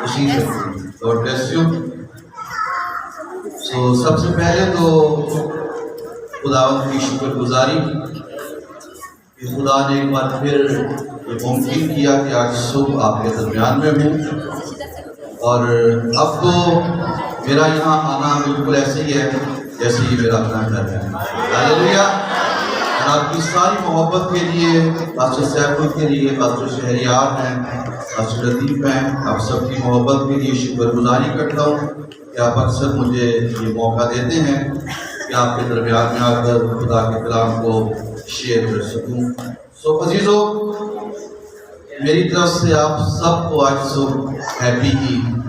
اسی سے God bless you. سو سب سے پہلے تو خداوند کی شکر گزاری کہ خدا نے ایک بار پھر یہ ممکن کیا کہ آج صبح آپ کے درمیان میں ہوں. اور اب تو میرا یہاں آنا بالکل ایسے ہی ہے جیسے یہ میرا اپنا گھر ہے. ہاللیلویا. اور آپ کی ساری محبت کے لیے پاسٹر سیفل کے لیے پاسٹر شہریار ہیں، پاسٹر لطیف ہیں، آپ سب کی محبت کے لیے شکر گزاری کرتا ہوں کہ آپ اکثر مجھے یہ موقع دیتے ہیں کہ آپ کے درمیان میں آ کر خدا کے کلام کو شیئر کر سکوں. سو عزیزو، میری طرف سے آپ سب کو آج صبح ہیپی عید.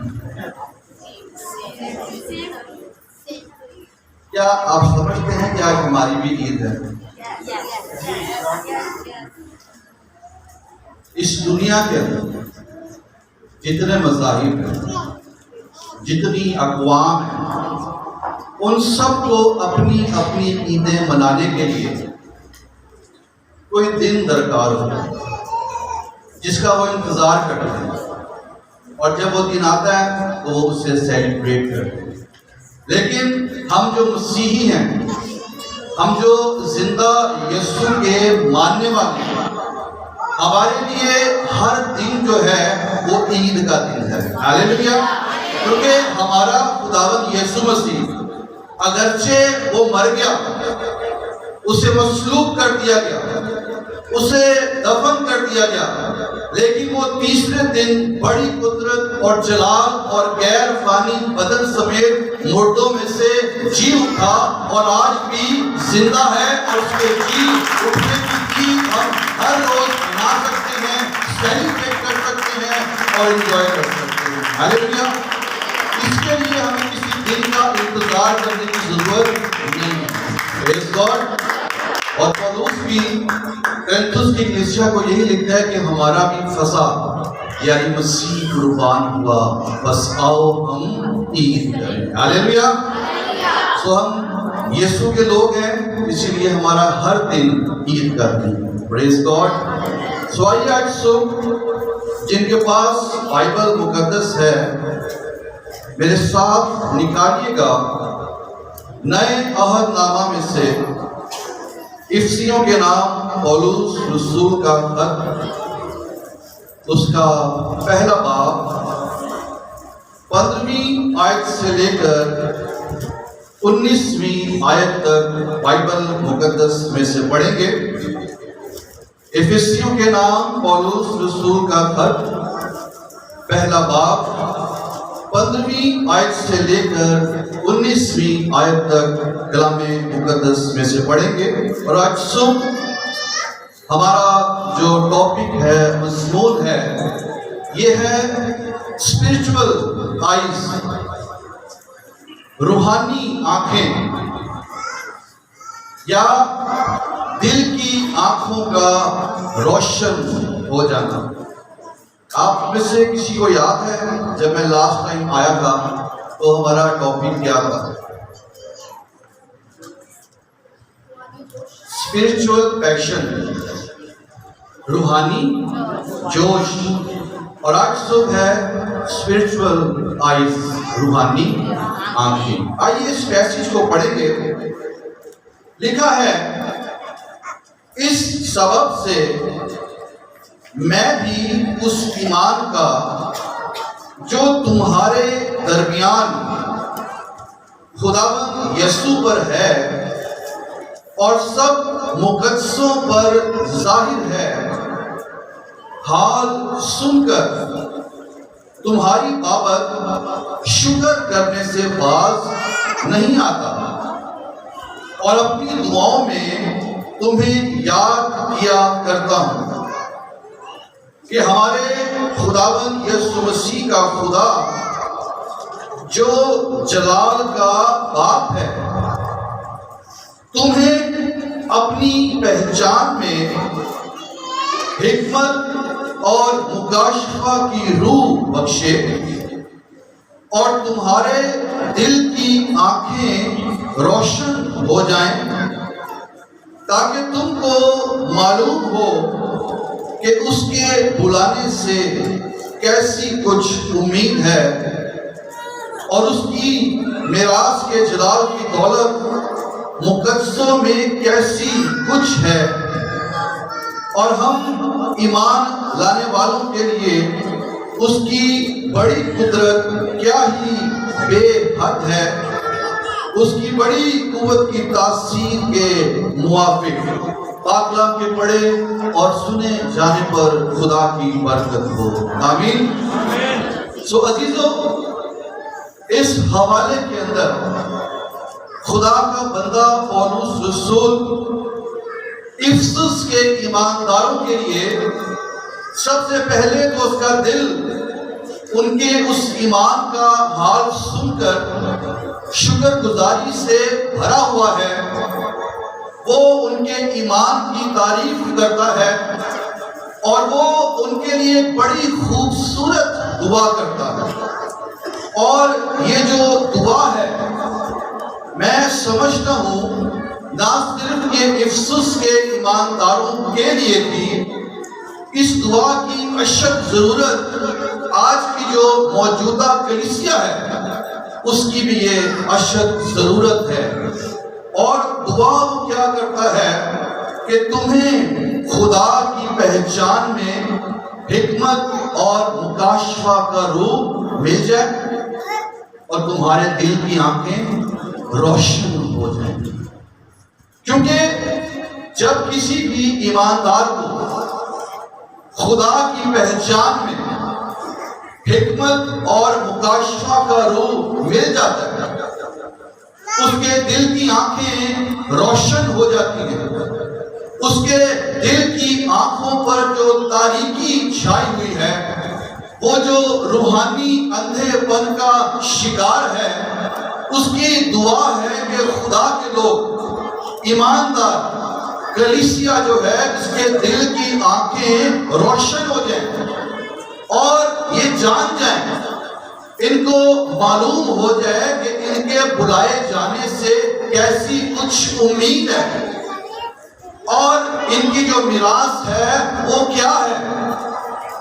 کیا آپ سمجھتے ہیں کہ آج ہماری بھی عید ہے؟ اس دنیا کے اندر جتنے مذاہب ہیں، جتنی اقوام ہیں، ان سب کو اپنی اپنی عیدیں منانے کے لیے کوئی دن درکار ہوتا ہے جس کا وہ انتظار کرتے ہیں، اور جب وہ دن آتا ہے تو وہ اسے سیلیبریٹ کرتے ہیں. لیکن ہم جو مسیحی ہیں، ہم جو زندہ یسوع کے ماننے والے ہیں، ہمارے لیے ہر دن جو ہے وہ عید کا دن ہے. ہاللیلویا. کیونکہ ہمارا خداوند یسوع مسیح اگرچہ وہ مر گیا، اسے مصلوب کر دیا گیا، اسے دفن کر دیا گیا، لیکن وہ تیسرے دن بڑی قدرت اور جلال اور غیر فانی بدن سمیت مردوں میں سے جی اٹھا اور آج بھی زندہ ہے. اور اس کے جی اٹھنے کی ہم ہر روز منا سکتے ہیں، سیلیبریٹ کر سکتے ہیں اور انجوائے کر سکتے ہیں. ہاللیلویا. اس کے لیے ہمیں کسی دن کا انتظار کرنے کی ضرورت نہیں ہے. پریز گاڈ. اور پولس بھی کرنتھس کی کلیسیا کو یہی لکھتا ہے کہ ہمارا بھی فصح یعنی مسیح قربان ہوا، بس آؤ ہم عید کریں. ہاللیلویا. سو ہم یسوع کے لوگ ہیں، اسی لیے ہمارا ہر دن عید کا دن. پریز گاڈ. سو آئیے آج صبح جن کے پاس بائبل مقدس ہے میرے ساتھ نکالیے گا نئے عہد نامہ میں سے افسیوں کے نام پولس رسول کا خط، اس کا پہلا باب 15ویں آیت سے لے کر 19ویں آیت تک بائبل مقدس میں سے پڑھیں گے. افسیوں کے نام پولس رسول کا خط، پہلا باب 15ویں آیت سے لے کر 19ویں آیت تک کلام مقدس میں سے پڑھیں گے. اور آج صبح ہمارا جو ٹاپک ہے، مضمون ہے، یہ ہے اسپرچول آئیز، روحانی آنکھیں، یا دل کی آنکھوں کا روشن ہو جانا. آپ میں سے کسی کو یاد ہے جب میں لاسٹ ٹائم آیا تھا تو ہمارا ٹاپک کیا تھا؟ اسپرچول پیشن، روحانی جوش. اور آج صبح ہے اسپرچول آئیز، روحانی آنکھیں. آئیے اس پیسیج کو پڑھیں گے. لکھا ہے، اس سبب سے میں بھی اس ایمان کا جو تمہارے درمیان خداوند یسوع پر ہے اور سب مقدسوں پر ظاہر ہے، حال سن کر تمہاری بابت شکر کرنے سے باز نہیں آتا، اور اپنی دعاؤں میں تمہیں یاد کیا کرتا ہوں کہ ہمارے خداوند یسوع مسیح کا خدا جو جلال کا باپ ہے، تمہیں اپنی پہچان میں حکمت اور مکاشفہ کی روح بخشے، اور تمہارے دل کی آنکھیں روشن ہو جائیں، تاکہ تم کو معلوم ہو کہ اس کے بلانے سے کیسی کچھ امید ہے، اور اس کی میراث کے جلال کی دولت مقدسوں میں کیسی کچھ ہے، اور ہم ایمان لانے والوں کے لیے اس کی بڑی قدرت کیا ہی بے حد ہے، اس کی بڑی قوت کی تاثیر کے موافق۔ پاک کلام کے پڑھے اور سنے جانے پر خدا کی برکت ہو، آمین۔ سو عزیزو، اس حوالے کے اندر خدا کا بندہ پولس رسول افسس کے ایمانداروں کے لیے سب سے پہلے تو اس کا دل ان کے اس ایمان کا حال سن کر شکر گزاری سے بھرا ہوا ہے۔ وہ ان کے ایمان کی تعریف کرتا ہے اور وہ ان کے لیے بڑی خوبصورت دعا کرتا ہے، اور یہ جو دعا ہے میں سمجھتا ہوں نہ صرف یہ افسس کے ایمانداروں کے لیے تھی، اس دعا کی اشد ضرورت آج کی جو موجودہ کلیسیا ہے اس کی بھی یہ اشد ضرورت ہے۔ اور دعا وہ کیا کرتا ہے کہ تمہیں خدا کی پہچان میں حکمت اور مکاشفہ کا روح مل جائے اور تمہارے دل کی آنکھیں روشن ہو جائیں، کیونکہ جب کسی بھی ایماندار کو خدا کی پہچان میں حکمت اور مکاشفہ کا روح مل جاتا ہے، اس کے دل کی آنکھیں روشن ہو جاتی ہیں، اس کے دل کی آنکھوں پر جو تاریکی چھائی ہوئی ہے، وہ جو روحانی اندھے پن کا شکار ہے، اس کی دعا ہے کہ خدا کے لوگ ایماندار کلیسیا جو ہے اس کے دل کی آنکھیں روشن ہو جائیں اور یہ جان جائیں، ان کو معلوم ہو جائے کہ ان کے بلائے جانے سے کیسی کچھ امید ہے، اور ان کی جو میراث ہے وہ کیا ہے،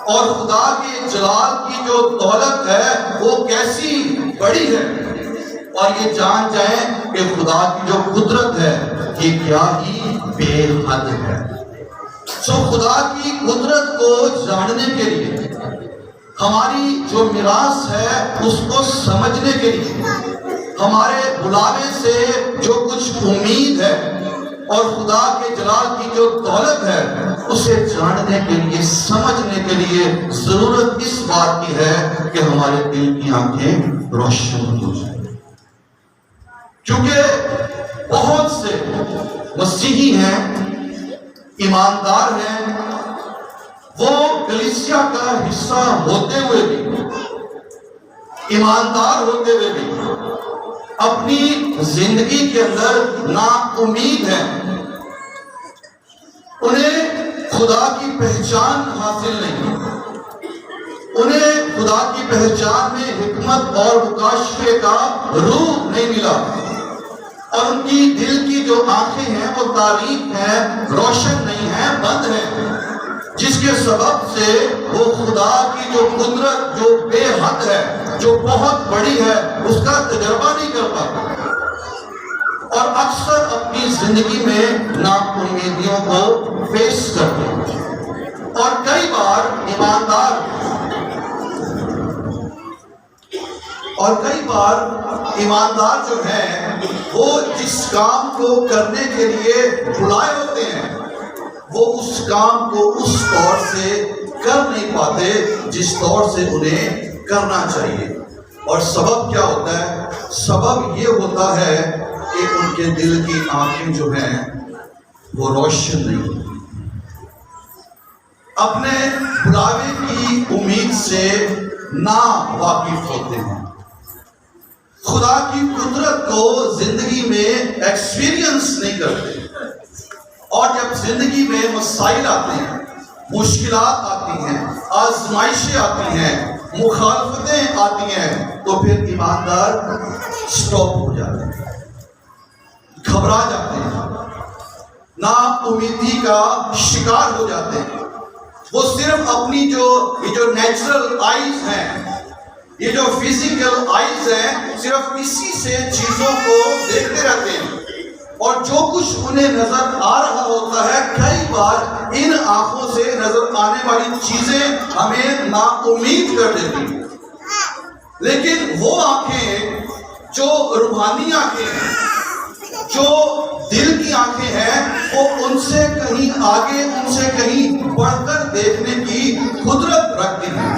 اور خدا کے جلال کی جو دولت ہے وہ کیسی بڑی ہے، اور یہ جان جائیں کہ خدا کی جو قدرت ہے یہ کیا ہی بے حد ہے۔ سو خدا کی قدرت کو جاننے کے لیے، ہماری جو میراث ہے اس کو سمجھنے کے لیے، ہمارے بلاوے سے جو کچھ امید ہے اور خدا کے جلال کی جو دولت ہے اسے جاننے کے لیے، سمجھنے کے لیے ضرورت اس بات کی ہے کہ ہمارے دل کی آنکھیں روشن ہو جائیں، کیونکہ بہت سے مسیحی ہیں، ایماندار ہیں، وہ کلیسیا کا حصہ ہوتے ہوئے بھی، ایماندار ہوتے ہوئے بھی اپنی زندگی کے اندر نا امید ہیں، انہیں خدا کی پہچان حاصل نہیں، انہیں خدا کی پہچان میں حکمت اور مکاشفے کا روح نہیں ملا، اور ان کی دل کی جو آنکھیں ہیں وہ تاریک ہیں، روشن نہیں ہیں، بند ہیں، جس کے سبب سے وہ خدا کی جو قدرت جو بے حد ہے، جو بہت بڑی ہے، اس کا تجربہ نہیں کر پاتے، اور اکثر اپنی زندگی میں ناامیدیوں کو فیس کرتے ہیں۔ اور کئی بار ایماندار جو ہیں وہ جس کام کو کرنے کے لیے بلائے ہوتے ہیں وہ اس کام کو اس طور سے کر نہیں پاتے جس طور سے انہیں کرنا چاہیے، اور سبب کیا ہوتا ہے؟ سبب یہ ہوتا ہے کہ ان کے دل کی آنکھیں جو ہیں وہ روشن نہیں، اپنے بلاوے کی امید سے نا واقف ہوتے ہیں، خدا کی قدرت کو زندگی میں ایکسپیرینس نہیں کرتے، اور جب زندگی میں مسائل آتے ہیں، مشکلات آتی ہیں، آزمائشیں آتی ہیں، مخالفتیں آتی ہیں، تو پھر ایماندار سٹاپ ہو جاتے ہیں، گھبرا جاتے ہیں، نا امیدی کا شکار ہو جاتے ہیں، وہ صرف اپنی یہ جو نیچرل آئیز ہیں، یہ جو فزیکل آئیز ہیں، صرف اسی سے چیزوں کو دیکھتے رہتے ہیں، اور جو کچھ انہیں نظر آ رہا ہوتا ہے کئی بار ان آنکھوں سے نظر آنے والی چیزیں ہمیں نا امید کر دیتی ہیں۔ لیکن وہ آنکھیں جو روحانی آنکھیں ہیں، جو دل کی آنکھیں ہیں، وہ ان سے کہیں آگے، ان سے کہیں بڑھ کر دیکھنے کی قدرت رکھتی ہیں۔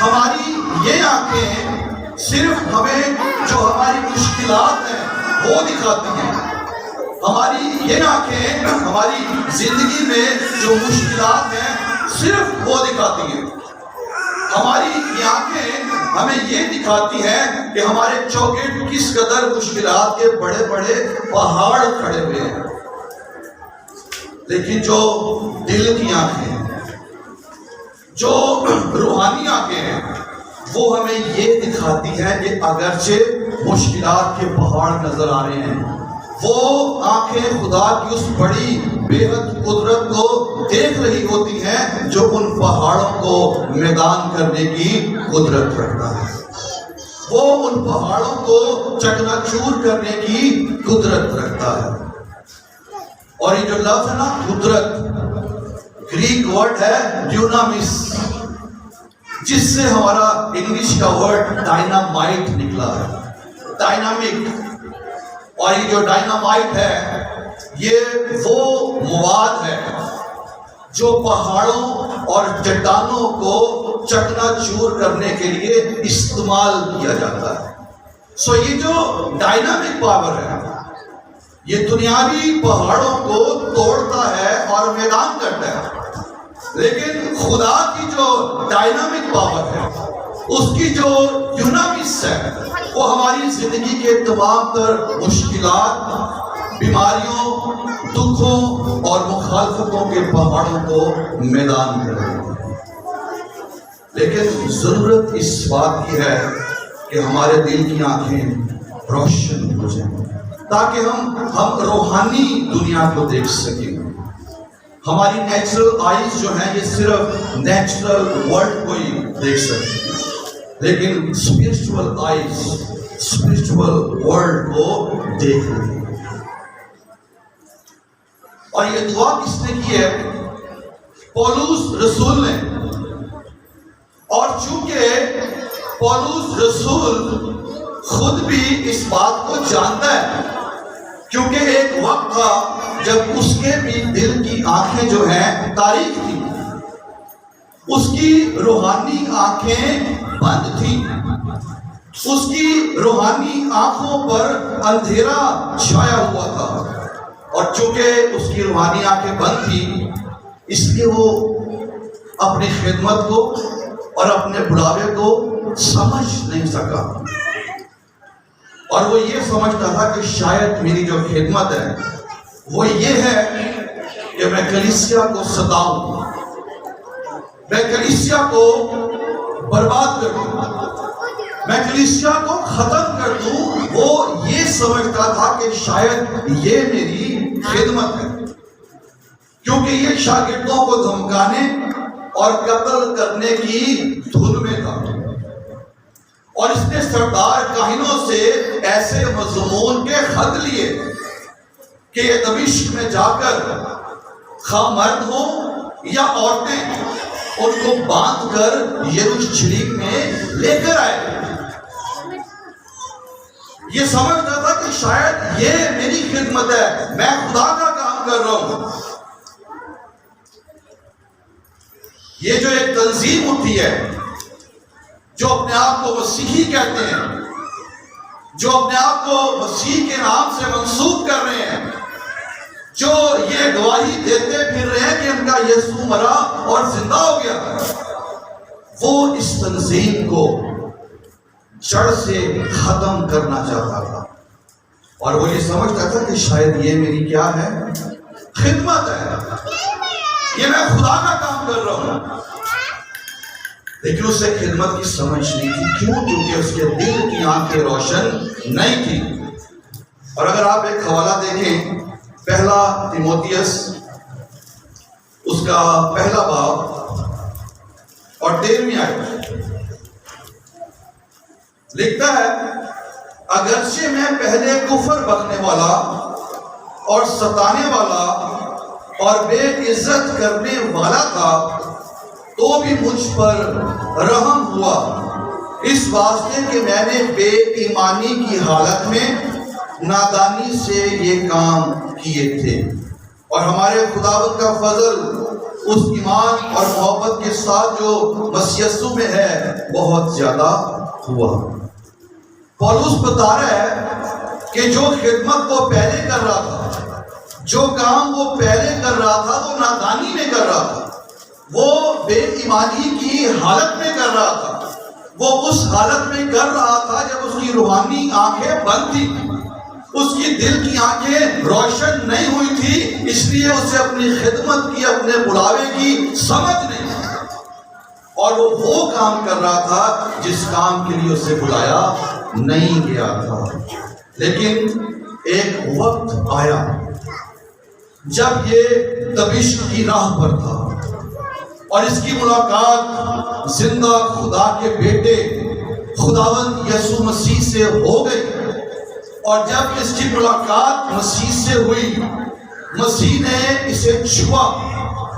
ہماری یہ آنکھیں صرف ہمیں جو ہماری مشکلات ہیں وہ دکھاتی ہیں، ہماری یہ آنکھیں ہماری زندگی میں جو مشکلات ہیں صرف وہ دکھاتی ہیں۔ ہماری یہ آنکھیں ہمیں یہ دکھاتی ہیں کہ ہمارے چوگٹ کس قدر مشکلات کے بڑے بڑے پہاڑ کھڑے ہوئے ہیں، لیکن جو دل کی آنکھیں، جو روحانی آنکھیں ہیں، وہ ہمیں یہ دکھاتی ہیں کہ اگرچہ مشکلات کے پہاڑ نظر آ رہے ہیں، وہ آنکھیں خدا کی اس بڑی بے حد قدرت کو دیکھ رہی ہوتی ہیں جو ان پہاڑوں کو میدان کرنے کی قدرت رکھتا ہے، وہ ان پہاڑوں کو چکنا چور کرنے کی قدرت رکھتا ہے۔ اور یہ جو لفظ ہے نا قدرت، گریک ورڈ ہے ڈیونامس، جس سے ہمارا انگلش کا ورڈ ڈائنامائٹ نکلا ہے، ڈائنامک۔ اور یہ جو ڈائنامائٹ ہے یہ وہ مواد ہے جو پہاڑوں اور چٹانوں کو چکنا چور کرنے کے لیے استعمال کیا جاتا ہے۔ سو یہ جو ڈائنامک پاور ہے یہ دنیاوی پہاڑوں کو توڑتا ہے اور میدان کرتا ہے، لیکن خدا کی جو ڈائنامک پاور ہے، اس کی جو ڈیونامس ہے، وہ ہماری زندگی کے تمام تر مشکلات، بیماریوں، دکھوں اور مخالفتوں کے پہاڑوں کو میدان کر رہی ہے۔ لیکن ضرورت اس بات کی ہے کہ ہمارے دل کی آنکھیں روشن ہو جائیں تاکہ ہم روحانی دنیا کو دیکھ سکیں۔ ہماری نیچرل آئیز جو ہیں یہ صرف نیچرل ورلڈ کو ہی دیکھ سکتے ہیں، لیکن اسپرچول آئیز اسپرچول ورلڈ کو دیکھ رہی ہے۔ اور یہ دعا کس نے کی ہے؟ پولس رسول نے۔ اور چونکہ پولس رسول خود بھی اس بات کو جانتا ہے، کیونکہ ایک وقت تھا جب اس کے بھی دل کی آنکھیں جو ہیں تاریک تھی، اس کی روحانی آنکھیں بند تھی، اس کی روحانی آنکھوں پر اندھیرا چھایا ہوا تھا، اور چونکہ اس کی روحانی آنکھیں بند تھی اس لیے وہ اپنی خدمت کو اور اپنے بڑھاپے کو سمجھ نہیں سکا، اور وہ یہ سمجھتا تھا کہ شاید میری جو خدمت ہے وہ یہ ہے کہ میں کلیسیا کو ستاؤں، میں کلیسیا کو برباد کر دوں، میں کلیسیا کو ختم کر دوں۔ وہ یہ سمجھتا تھا کہ شاید یہ میری خدمت ہے، کیونکہ یہ شاگردوں کو دھمکانے اور قتل کرنے کی دھن میں تھا، اور اس نے سردار کاہنوں سے ایسے مضمون کے خط لیے کہ یہ دمشق میں جا کر خواہ مرد ہوں یا عورتیں ان کو باندھ کر یروشلم میں لے کر آئے۔ یہ سمجھتا تھا کہ شاید یہ میری خدمت ہے، میں خدا کا کام کر رہا ہوں۔ یہ جو ایک تنظیم اٹھی ہے جو اپنے آپ کو مسیحی کہتے ہیں، جو اپنے آپ کو مسیح کے نام سے منسوب کر رہے ہیں، جو یہ گواہی دیتے پھر رہے ہیں کہ ان کا یسوع مرا اور زندہ ہو گیا، وہ اس تنظیم کو جڑ سے ختم کرنا چاہتا تھا، اور وہ یہ سمجھتا تھا کہ شاید یہ میری کیا ہے؟ خدمت ہے، یہ میں خدا کا کام کر رہا ہوں۔ لیکن اسے خدمت کی سمجھ نہیں تھی، کیوں؟ کیونکہ اس کے دل کی آنکھیں روشن نہیں تھی۔ اور اگر آپ ایک حوالہ دیکھیں، پہلا تیموتھیوس اس کا پہلا باب اور 13ویں آیت لکھتا ہے، اگرچہ میں پہلے کفر بکنے والا اور ستانے والا اور بے عزت کرنے والا تھا، تو بھی مجھ پر رحم ہوا، اس واسطے کہ میں نے بے ایمانی کی حالت میں نادانی سے یہ کام کیے تھے، اور ہمارے خداوند کا فضل اس ایمان اور محبت کے ساتھ جو مسیح یسوع میں ہے بہت زیادہ ہوا۔ پولس بتا رہا ہے کہ جو خدمت وہ پہلے کر رہا تھا، جو کام وہ پہلے کر رہا تھا، وہ نادانی میں کر رہا تھا، وہ بے ایمانی کی حالت میں کر رہا تھا، وہ اس حالت میں کر رہا تھا جب اس کی روحانی آنکھیں بند تھی، اس کی دل کی آنکھیں روشن نہیں ہوئی تھی، اس لیے اسے اپنی خدمت کی، اپنے بلاوے کی سمجھ نہیں تھی، اور وہ کام کر رہا تھا جس کام کے لیے اسے بلایا نہیں گیا تھا۔ لیکن ایک وقت آیا جب یہ دمشق کی راہ پر تھا اور اس کی ملاقات زندہ خدا کے بیٹے خداوند یسوع مسیح سے ہو گئی، اور جب اس کی ملاقات مسیح سے ہوئی، مسیح نے اسے چھوا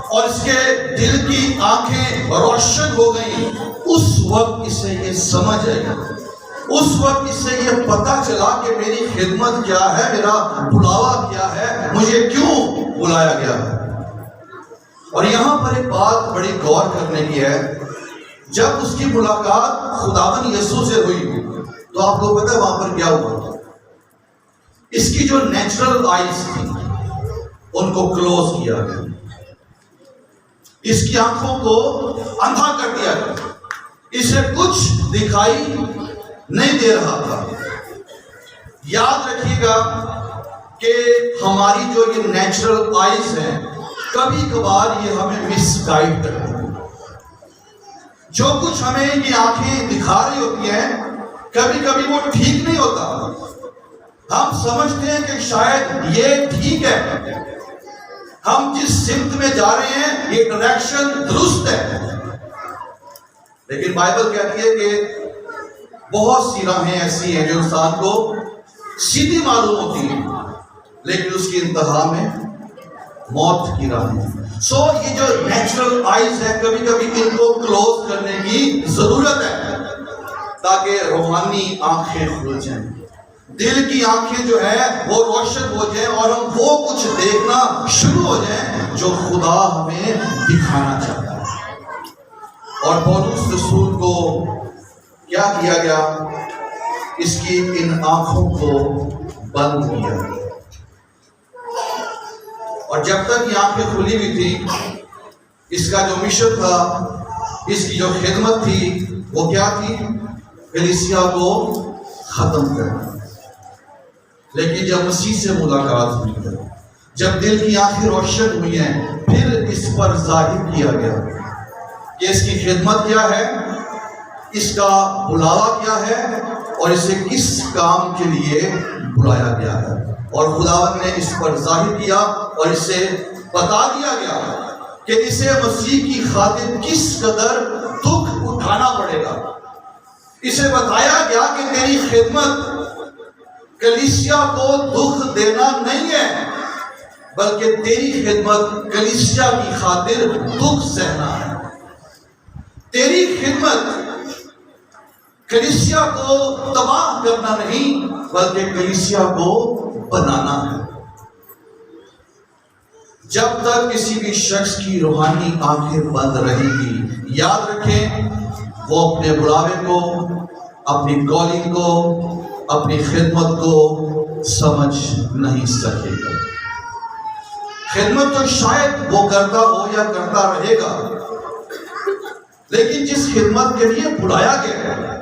اور اس کے دل کی آنکھیں روشن ہو گئیں، اس وقت اسے یہ سمجھ آئی، اس وقت اسے یہ پتہ چلا کہ میری خدمت کیا ہے، میرا بلاوا کیا ہے، مجھے کیوں بلایا گیا ہے۔ اور یہاں پر ایک بات بڑی غور کرنے کی ہے، جب اس کی ملاقات خداوند یسوع سے ہوئی تو آپ کو پتہ ہے وہاں پر کیا ہوا؟ اس کی جو نیچرل آئیز تھی ان کو کلوز کیا گیا، اس کی آنکھوں کو اندھا کر دیا گیا، اسے کچھ دکھائی نہیں دے رہا تھا۔ یاد رکھیے گا کہ ہماری جو یہ نیچرل آئیز ہیں کبھی کبھار یہ ہمیں مس گائیڈ کرتی ہیں، جو کچھ ہمیں یہ آنکھیں دکھا رہی ہوتی ہیں کبھی کبھی وہ ٹھیک نہیں ہوتا، ہم سمجھتے ہیں کہ شاید یہ ٹھیک ہے، ہم جس سمت میں جا رہے ہیں یہ ڈائریکشن درست ہے، لیکن بائبل کہتی ہے کہ بہت سی راہیں ایسی ہیں جو انسان کو سیدھی معلوم ہوتی ہیں لیکن اس کی انتہا میں موت کی راہیں۔ یہ جو نیچرل آئیز ہے کبھی کبھی ان کو کلوز کرنے کی ضرورت ہے تاکہ روحانی آنکھیں کھل جائیں، دل کی آنکھیں جو ہے وہ روشن ہو جائیں اور ہم وہ کچھ دیکھنا شروع ہو جائیں جو خدا ہمیں دکھانا چاہتا ہے۔ اور پولس رسول کو کیا کیا گیا؟ اس کی ان آنکھوں کو بند کیا گیا، اور جب تک یہ آنکھیں کھلی ہوئی تھی اس کا جو مشن تھا، اس کی جو خدمت تھی وہ کیا تھی؟ کلیسیا کو ختم کرنا۔ لیکن جب مسیح سے ملاقات ہوئی ہے، جب دل کی آنکھیں روشن ہوئی ہیں، پھر اس پر ظاہر کیا گیا کہ اس کی خدمت کیا ہے، اس کا بلاوا کیا ہے، اور اسے کس کام کے لیے بلایا گیا ہے۔ اور خداوند نے اس پر ظاہر کیا اور اسے بتا دیا گیا کہ اسے مسیح کی خاطر کس قدر دکھ اٹھانا پڑے گا۔ اسے بتایا گیا کہ تیری خدمت کلیسیا کو دکھ دینا نہیں ہے، بلکہ تیری خدمت کلیسیا کی خاطر دکھ سہنا ہے۔ تیری خدمت کلیسیا کو تباہ کرنا نہیں بلکہ کلیسیا کو بنانا ہے۔ جب تک کسی بھی شخص کی روحانی آنکھیں بند رہیں گی، یاد رکھیں وہ اپنے بلاوے کو، اپنی کالنگ کو، اپنی خدمت کو سمجھ نہیں سکے گا۔ خدمت تو شاید وہ کرتا ہو یا کرتا رہے گا، لیکن جس خدمت کے لیے بلایا گیا ہے،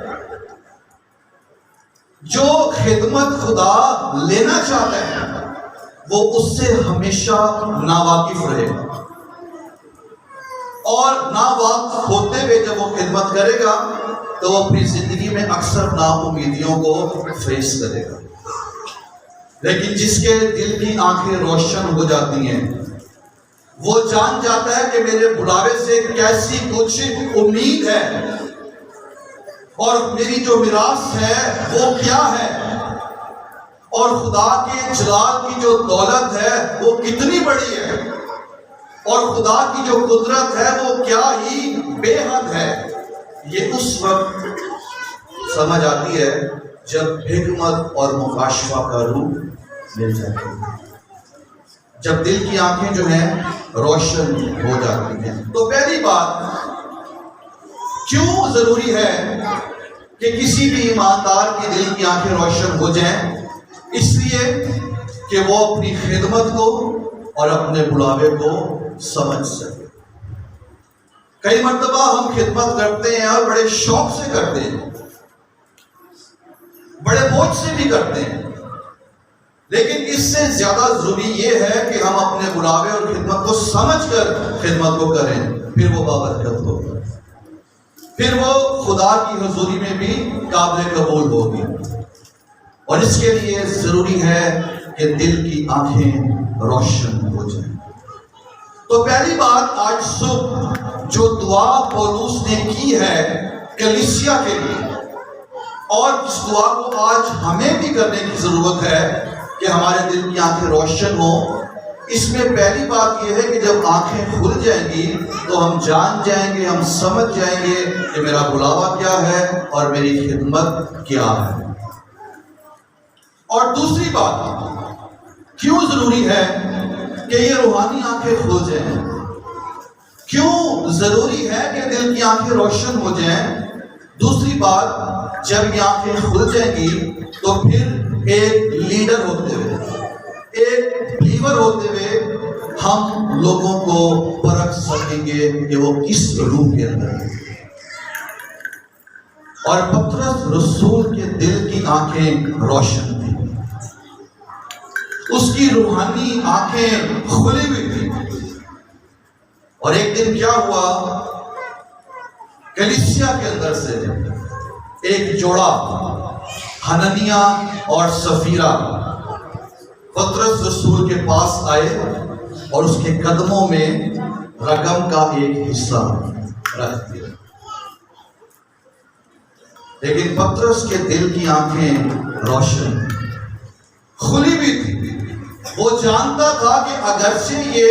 جو خدمت خدا لینا چاہتا ہے، وہ اس سے ہمیشہ ناواقف رہے گا، اور ناواقف ہوتے ہوئے جب وہ خدمت کرے گا تو وہ اپنی زندگی میں اکثر ناامیدیوں کو فیس کرے گا۔ لیکن جس کے دل کی آنکھیں روشن ہو جاتی ہیں، وہ جان جاتا ہے کہ میرے بلاوے سے کیسی کچھ امید ہے اور میری جو میراث ہے وہ کیا ہے، اور خدا کے جلال کی جو دولت ہے وہ کتنی بڑی ہے، اور خدا کی جو قدرت ہے وہ کیا ہی بے حد ہے۔ یہ اس وقت سمجھ آتی ہے جب حکمت اور مکاشفہ کا روح مل جاتی ہے، جب دل کی آنکھیں جو ہیں روشن ہو جاتی ہیں۔ تو پہلی بات، کیوں ضروری ہے کہ کسی بھی ایماندار کی دل کی آنکھیں روشن ہو جائیں؟ اس لیے کہ وہ اپنی خدمت کو اور اپنے بلاوے کو سمجھ سکے۔ کئی مرتبہ ہم خدمت کرتے ہیں اور بڑے شوق سے کرتے ہیں، بڑے بوجھ سے بھی کرتے ہیں، لیکن اس سے زیادہ ضروری یہ ہے کہ ہم اپنے بلاوے اور خدمت کو سمجھ کر خدمت کو کریں، پھر وہ بابرکت ہوگی، پھر وہ خدا کی حضوری میں بھی قابل قبول ہوگی۔ اور اس کے لیے ضروری ہے کہ دل کی آنکھیں روشن ہو جائیں۔ تو پہلی بات، آج صبح جو دعا پولس نے کی ہے کلیسیا کے لیے، اور اس دعا کو آج ہمیں بھی کرنے کی ضرورت ہے کہ ہمارے دل کی آنکھیں روشن ہوں۔ اس میں پہلی بات یہ ہے کہ جب آنکھیں کھل جائیں گی تو ہم جان جائیں گے، ہم سمجھ جائیں گے کہ میرا بلاوا کیا ہے اور میری خدمت کیا ہے۔ اور دوسری بات، کیوں ضروری ہے کہ یہ روحانی آنکھیں کھل جائیں؟ کیوں ضروری ہے کہ دل کی آنکھیں روشن ہو جائیں؟ دوسری بات، جب یہ آنکھیں کھل جائیں گی تو پھر ایک لیڈر ہوتے ہوئے، ایک بلیور ہوتے ہوئے ہم لوگوں کو پرکھ سکیں گے کہ وہ کس روح کے اندر ہے۔ اور پطرس رسول کے دل کی آنکھیں روشن تھی، اس کی روحانی آنکھیں کھلی ہوئی تھی۔ اور ایک دن کیا ہوا، کلیسیا کے اندر سے ایک جوڑا، حنانیہ اور سفیرہ، پطرس رسول کے پاس آئے اور اس کے قدموں میں رقم کا ایک حصہ رکھ دیا۔ لیکن پطرس کے دل کی آنکھیں روشن کھلی بھی تھی۔ وہ جانتا تھا کہ اگرچہ یہ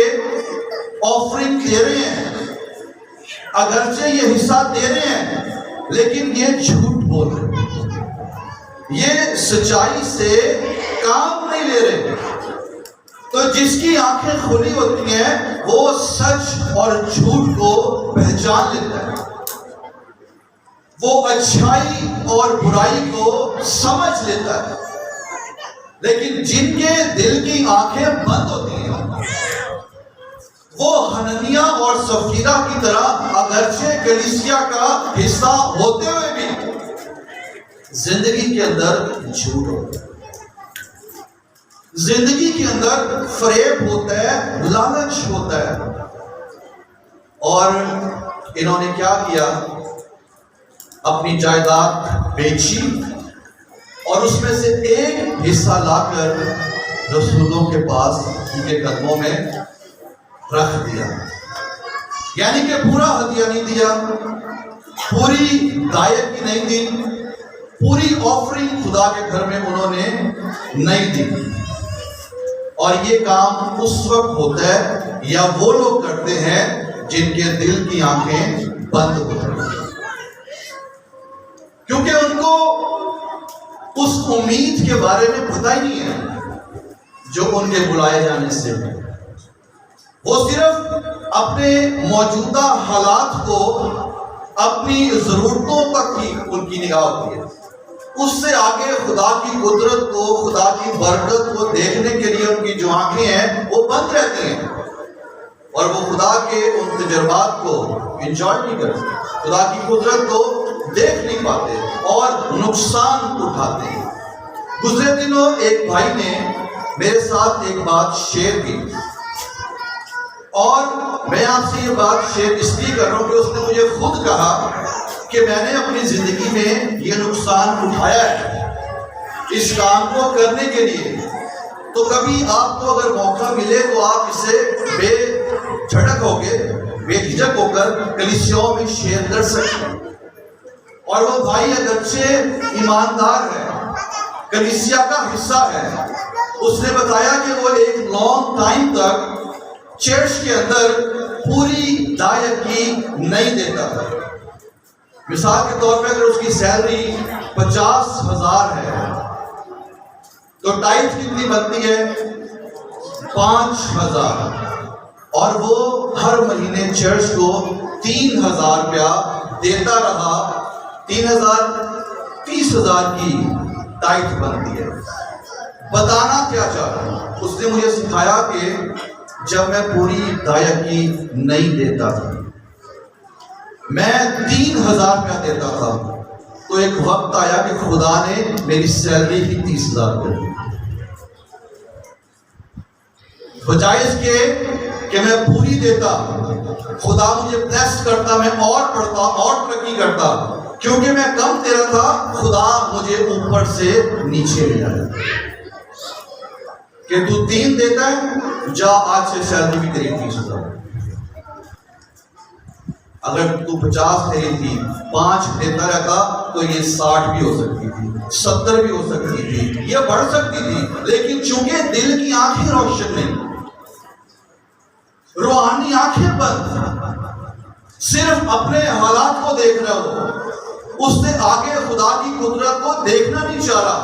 آفرنگ دے رہے ہیں، اگرچہ یہ حصہ دے رہے ہیں، لیکن یہ جھوٹ بول رہے ہیں، یہ سچائی سے کام نہیں لے رہے۔ تو جس کی آنکھیں کھلی ہوتی ہیں وہ سچ اور جھوٹ کو پہچان لیتا ہے، وہ اچھائی اور برائی کو سمجھ لیتا ہے۔ لیکن جن کے دل کی آنکھیں بند ہوتی ہیں وہ حنانیہ اور سفیرہ کی طرح اگرچہ کلیسیا کا حصہ ہوتے ہوئے بھی زندگی کے اندر جھوٹ ہوتا ہے، زندگی کے اندر فریب ہوتا ہے، لالچ ہوتا ہے۔ اور انہوں نے کیا کیا، اپنی جائیداد بیچی اور اس میں سے ایک حصہ لا کر رسولوں کے پاس ان کے قدموں میں رکھ دیا۔ یعنی کہ پورا ہدیہ نہیں دیا، پوری دائیں کی نہیں دی، پوری آفرنگ خدا کے گھر میں انہوں نے نہیں دی۔ اور یہ کام اس وقت ہوتا ہے یا وہ لوگ کرتے ہیں جن کے دل کی آنکھیں بند ہوتی ہیں، کیونکہ ان کو اس امید کے بارے میں پتہ ہی نہیں ہے جو ان کے بلائے جانے سے ہے۔ وہ صرف اپنے موجودہ حالات کو، اپنی ضرورتوں تک ہی ان کی نگاہ ہوتی ہے، اس سے آگے خدا کی قدرت کو، خدا کی برکت کو دیکھنے کے لیے ان کی جو آنکھیں ہیں وہ بند رہتی ہیں، اور وہ خدا کے ان تجربات کو انجوائے نہیں کرتے، خدا کی قدرت کو دیکھ نہیں پاتے اور نقصان اٹھاتے ہیں۔ گزرے دنوں ایک بھائی نے میرے ساتھ ایک بات شیئر کی، اور میں آپ سے یہ بات شیئر اس لیے کر رہا ہوں کہ اس نے مجھے خود کہا کہ میں نے اپنی زندگی میں یہ نقصان اٹھایا ہے اس کام کو کرنے کے لیے۔ تو کبھی آپ کو اگر موقع ملے تو آپ اسے بے جھڑک ہو کے بے جھجک ہو کر کلیسیوں میں شیئر کر سکتے ہیں. اور وہ بھائی اگرچہ ایماندار ہے، کلیسیا کا حصہ ہے، اس نے بتایا کہ وہ ایک لانگ ٹائم تک چرچ کے اندر پوری دائرہ کی نہیں دیتا تھا. مثال کے طور پہ اگر اس کی سیلری 50,000 ہے تو ٹائپ کتنی بنتی ہے؟ 5,000. اور وہ ہر مہینے چرچ کو 3,000 روپیہ دیتا رہا. 3,000 30,000 کی ٹائپ بنتی ہے. بتانا کیا چاہ رہا ہوں؟ اس نے مجھے سکھایا کہ جب میں پوری دائرہ نہیں دیتا تھا، میں 3,000 روپیہ دیتا تھا، تو ایک وقت آیا کہ خدا نے میری سیلری ہی 30,000 کر دی. بجائے اس کے کہ میں پوری دیتا، خدا مجھے بلیس کرتا، میں اور پڑھتا اور ترقی کرتا. کیونکہ میں کم دے رہا تھا، خدا مجھے اوپر سے نیچے لے آیا کہ تو 3 دیتا ہے، جا آج سے سیلری بھی تیری 30,000. اگر تو 50 دے رہی تھی، 5 دیتا رہتا تو یہ 60 بھی ہو سکتی تھی، 70 بھی ہو سکتی تھی، یہ بڑھ سکتی تھی. لیکن چونکہ دل کی آنکھیں روشن نہیں، روحانی آنکھیں بند، صرف اپنے حالات کو دیکھ رہے ہو، اس نے آگے خدا کی قدرت کو دیکھنا نہیں چاہ رہا،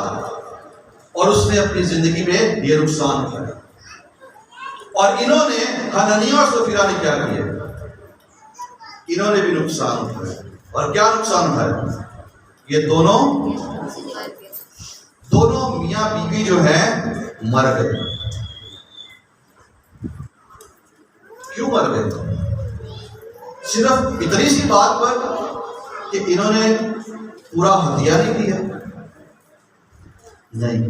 اور اس نے اپنی زندگی میں یہ نقصان اٹھایا. اور انہوں نے، حنانیہ اور سفیرہ نے کیا کیا؟ انہوں نے بھی نقصان اٹھایا. اور کیا نقصان اٹھایا؟ یہ دونوں میاں بیوی جو ہیں مر گئے. کیوں مر گئے؟ صرف اتنی سی بات پر کہ انہوں نے پورا ہدیہ نہیں دیا؟ نہیں،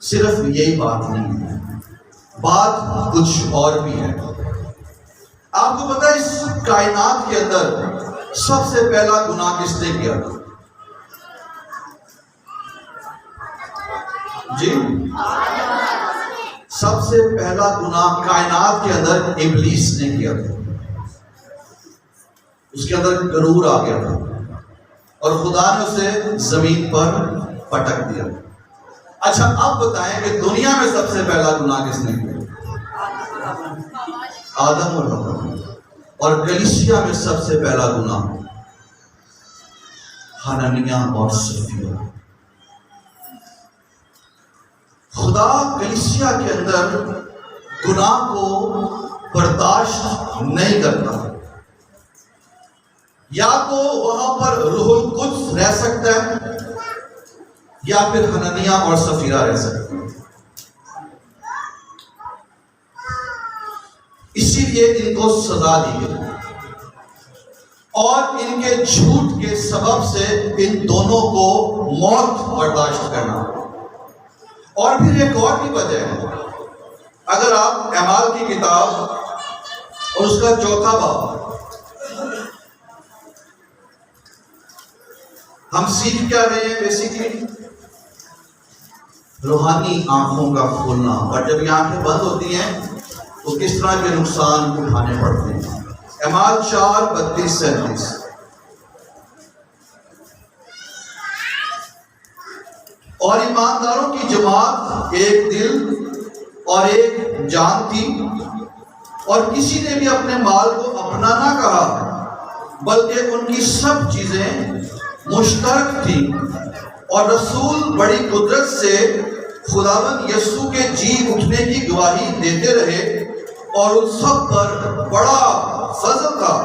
صرف یہی بات نہیں ہے، بات کچھ اور بھی ہے. آپ کو پتا ہے اس کائنات کے اندر سب سے پہلا گناہ کس نے کیا تھا؟ جی، سب سے پہلا گناہ کائنات کے اندر ابلیس نے کیا تھا. اس کے اندر غرور آ گیا تھا اور خدا نے اسے زمین پر پٹک دیا. اچھا اب بتائیں کہ دنیا میں سب سے پہلا گناہ کس نے کیا؟ آدم اور حوا. اور کلیسیا میں سب سے پہلا گناہ حنانیہ اور سفیرہ. خدا کلیسیا کے اندر گناہ کو برداشت نہیں کرتا. یا تو وہاں پر روح القدس رہ سکتا ہے یا پھر حنانیہ اور سفیرہ رہ سکتے ہیں. اسی لیے ان کو سزا دی گئی اور ان کے جھوٹ کے سبب سے ان دونوں کو موت برداشت کرنا. اور پھر ایک اور بھی وجہ ہے. اگر آپ اعمال کی کتاب اور اس کا 4واں باب ہم سیکھ کیا رہے ہیں؟ بیسیکلی روحانی آنکھوں کا کھولنا. اور جب یہ آنکھیں بند ہوتی ہیں تو کس طرح کے نقصان اٹھانے پڑتے ہیں. اعمال 4:32-37. اور ایمانداروں کی جماعت ایک دل اور ایک جان تھی، اور کسی نے بھی اپنے مال کو اپنا نہ کہا، بلکہ ان کی سب چیزیں مشترک تھی. اور رسول بڑی قدرت سے خداوند یسوع کے جی اٹھنے کی گواہی دیتے رہے، اور ان سب پر بڑا فضل تھا،